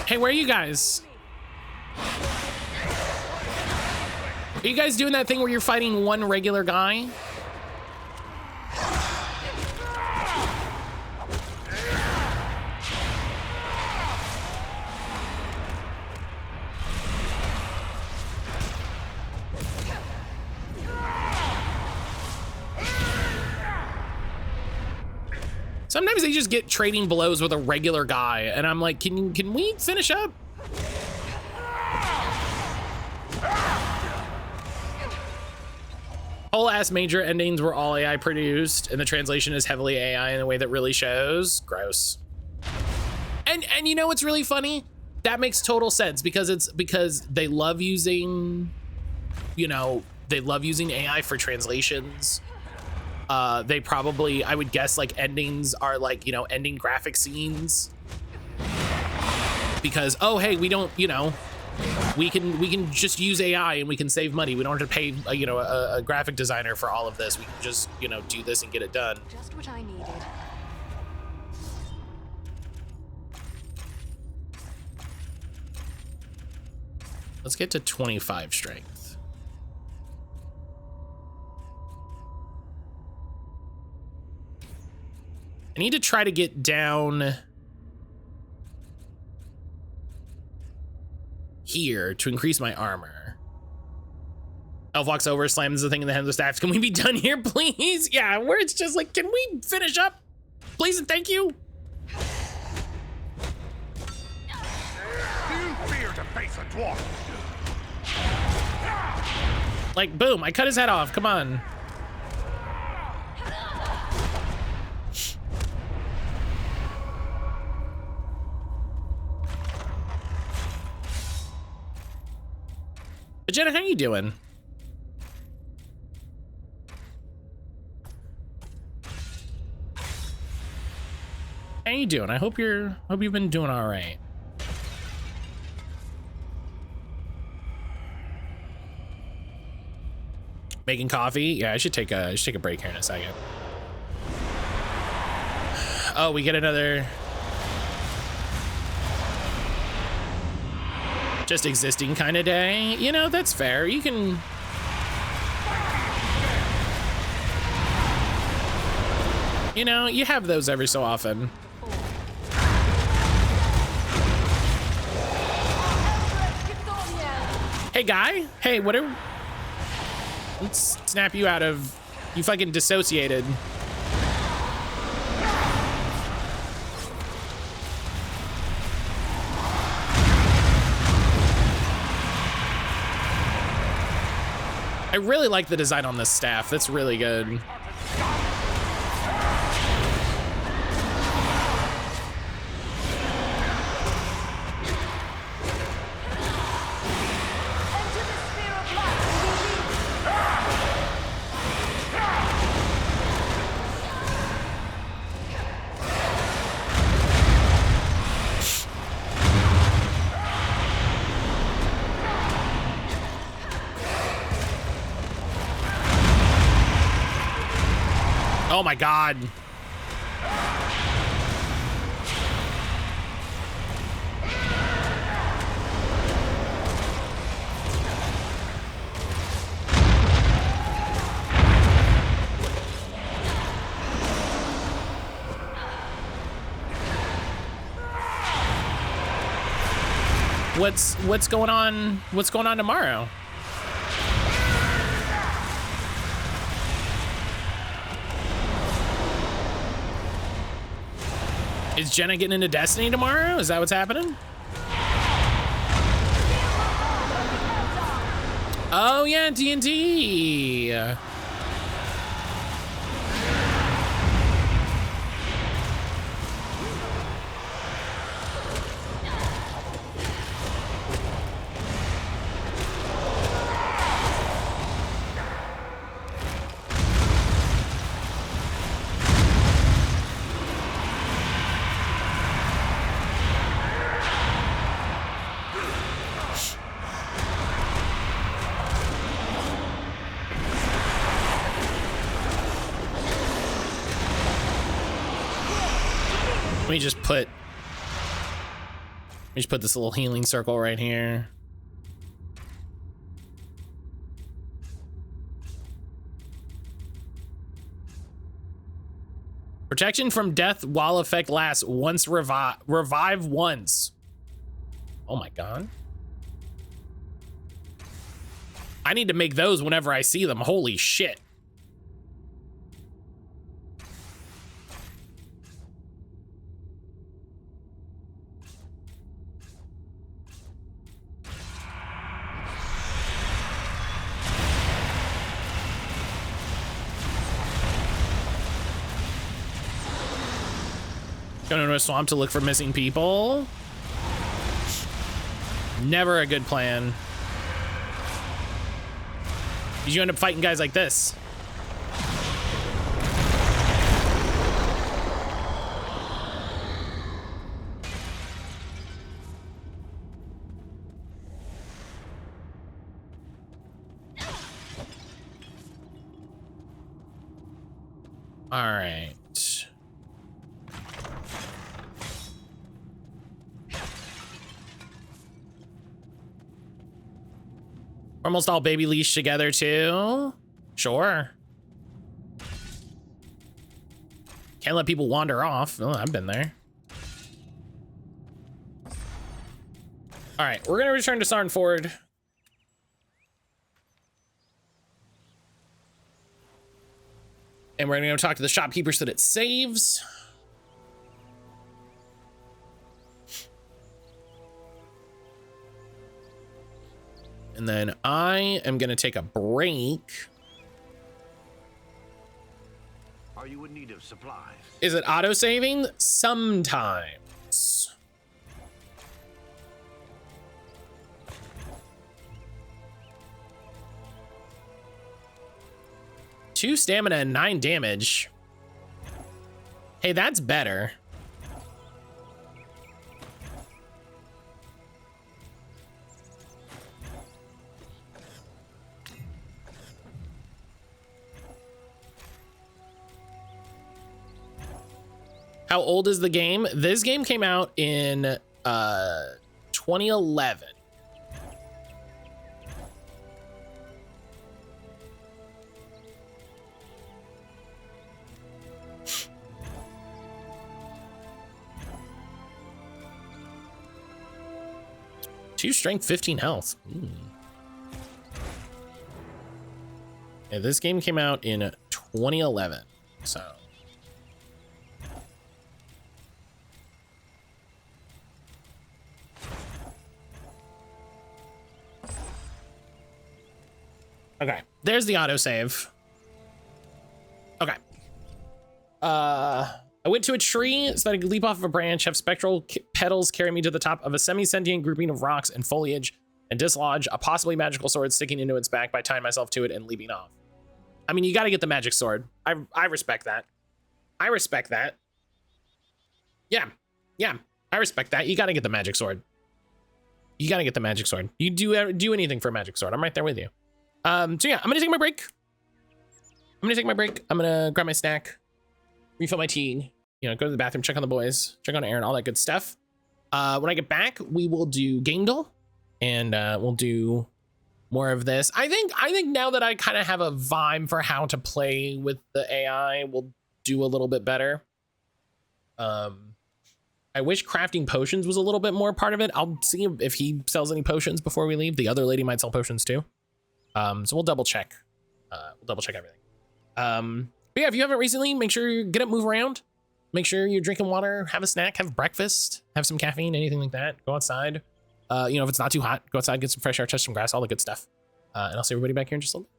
Hey, where are you guys? Are you guys doing that thing where you're fighting one regular guy? Sometimes they just get trading blows with a regular guy, and I'm like, can we finish up? Whole ass major endings were all AI produced, and the translation is heavily AI in a way that really shows. Gross. And you know what's really funny? That makes total sense because they love using, you know, they love using AI for translations. They probably, I would guess, like endings are like, you know, ending graphic scenes because, oh, hey, we don't, you know, we can just use AI and we can save money. We don't have to pay, you know, a graphic designer for all of this. We can just, you know, do this and get it done. Just what I needed. Let's get to 25 strength. I need to try to get down here to increase my armor. Elf walks over, slams the thing in the hands of staffs. Can we be done here, please? Yeah, where it's just like, can we finish up? Please and thank you. Do you fear to face a dwarf? Like, boom, I cut his head off. Come on. Jenna, how you doing? How you doing? I hope you've been doing all right. Making coffee. Yeah, I should take a break here in a second. Oh, we get another just existing kind of day. You know, that's fair. You can. You know, you have those every so often. Hey, guy. Hey, what are... Let's snap you out of... You fucking dissociated. I really like the design on this staff. That's really good. Oh my God. What's going on? What's going on tomorrow? Is Jenna getting into Destiny tomorrow? Is that what's happening? Oh yeah, D&D. Let me just put this little healing circle right here. Protection from death while effect lasts once revive once. Oh my God. I need to make those whenever I see them. Holy shit. Going into a swamp to look for missing people. Never a good plan. You end up fighting guys like this. All right. We're almost all baby leashed together too. Sure. Can't let people wander off. Oh, I've been there. All right, we're gonna return to Sarnford. And we're gonna go talk to the shopkeeper so that it saves. And then I am gonna take a break. Are you in need of supplies? Is it auto saving? Sometimes. Two stamina and 9 damage. Hey, that's better. How old is the game? This game came out in 2011. Two strength, 15 health. Ooh. Yeah, this game came out in 2011, so. Okay, there's the autosave. Okay. I went to a tree so that I could leap off of a branch, have spectral petals carry me to the top of a semi-sentient grouping of rocks and foliage, and dislodge a possibly magical sword sticking into its back by tying myself to it and leaping off. I mean, you got to get the magic sword. I respect that. I respect that. Yeah, I respect that. You got to get the magic sword. You got to get the magic sword. You do anything for a magic sword. I'm right there with you. So yeah, I'm gonna take my break. I'm gonna grab my snack, refill my tea, you know, go to the bathroom, check on the boys, check on Aaron, all that good stuff. When I get back, we will do game duel, and we'll do more of this. I think now that I kind of have a vibe for how to play with the AI, we'll do a little bit better. I wish crafting potions was a little bit more part of it. I'll see if he sells any potions before we leave. The other lady might sell potions too. So we'll double check. Everything. But yeah, if you haven't recently, make sure you get up, move around. Make sure you're drinking water, have a snack, have breakfast, have some caffeine, anything like that. Go outside. You know, if it's not too hot, go outside, get some fresh air, touch some grass, all the good stuff. And I'll see everybody back here in just a little bit.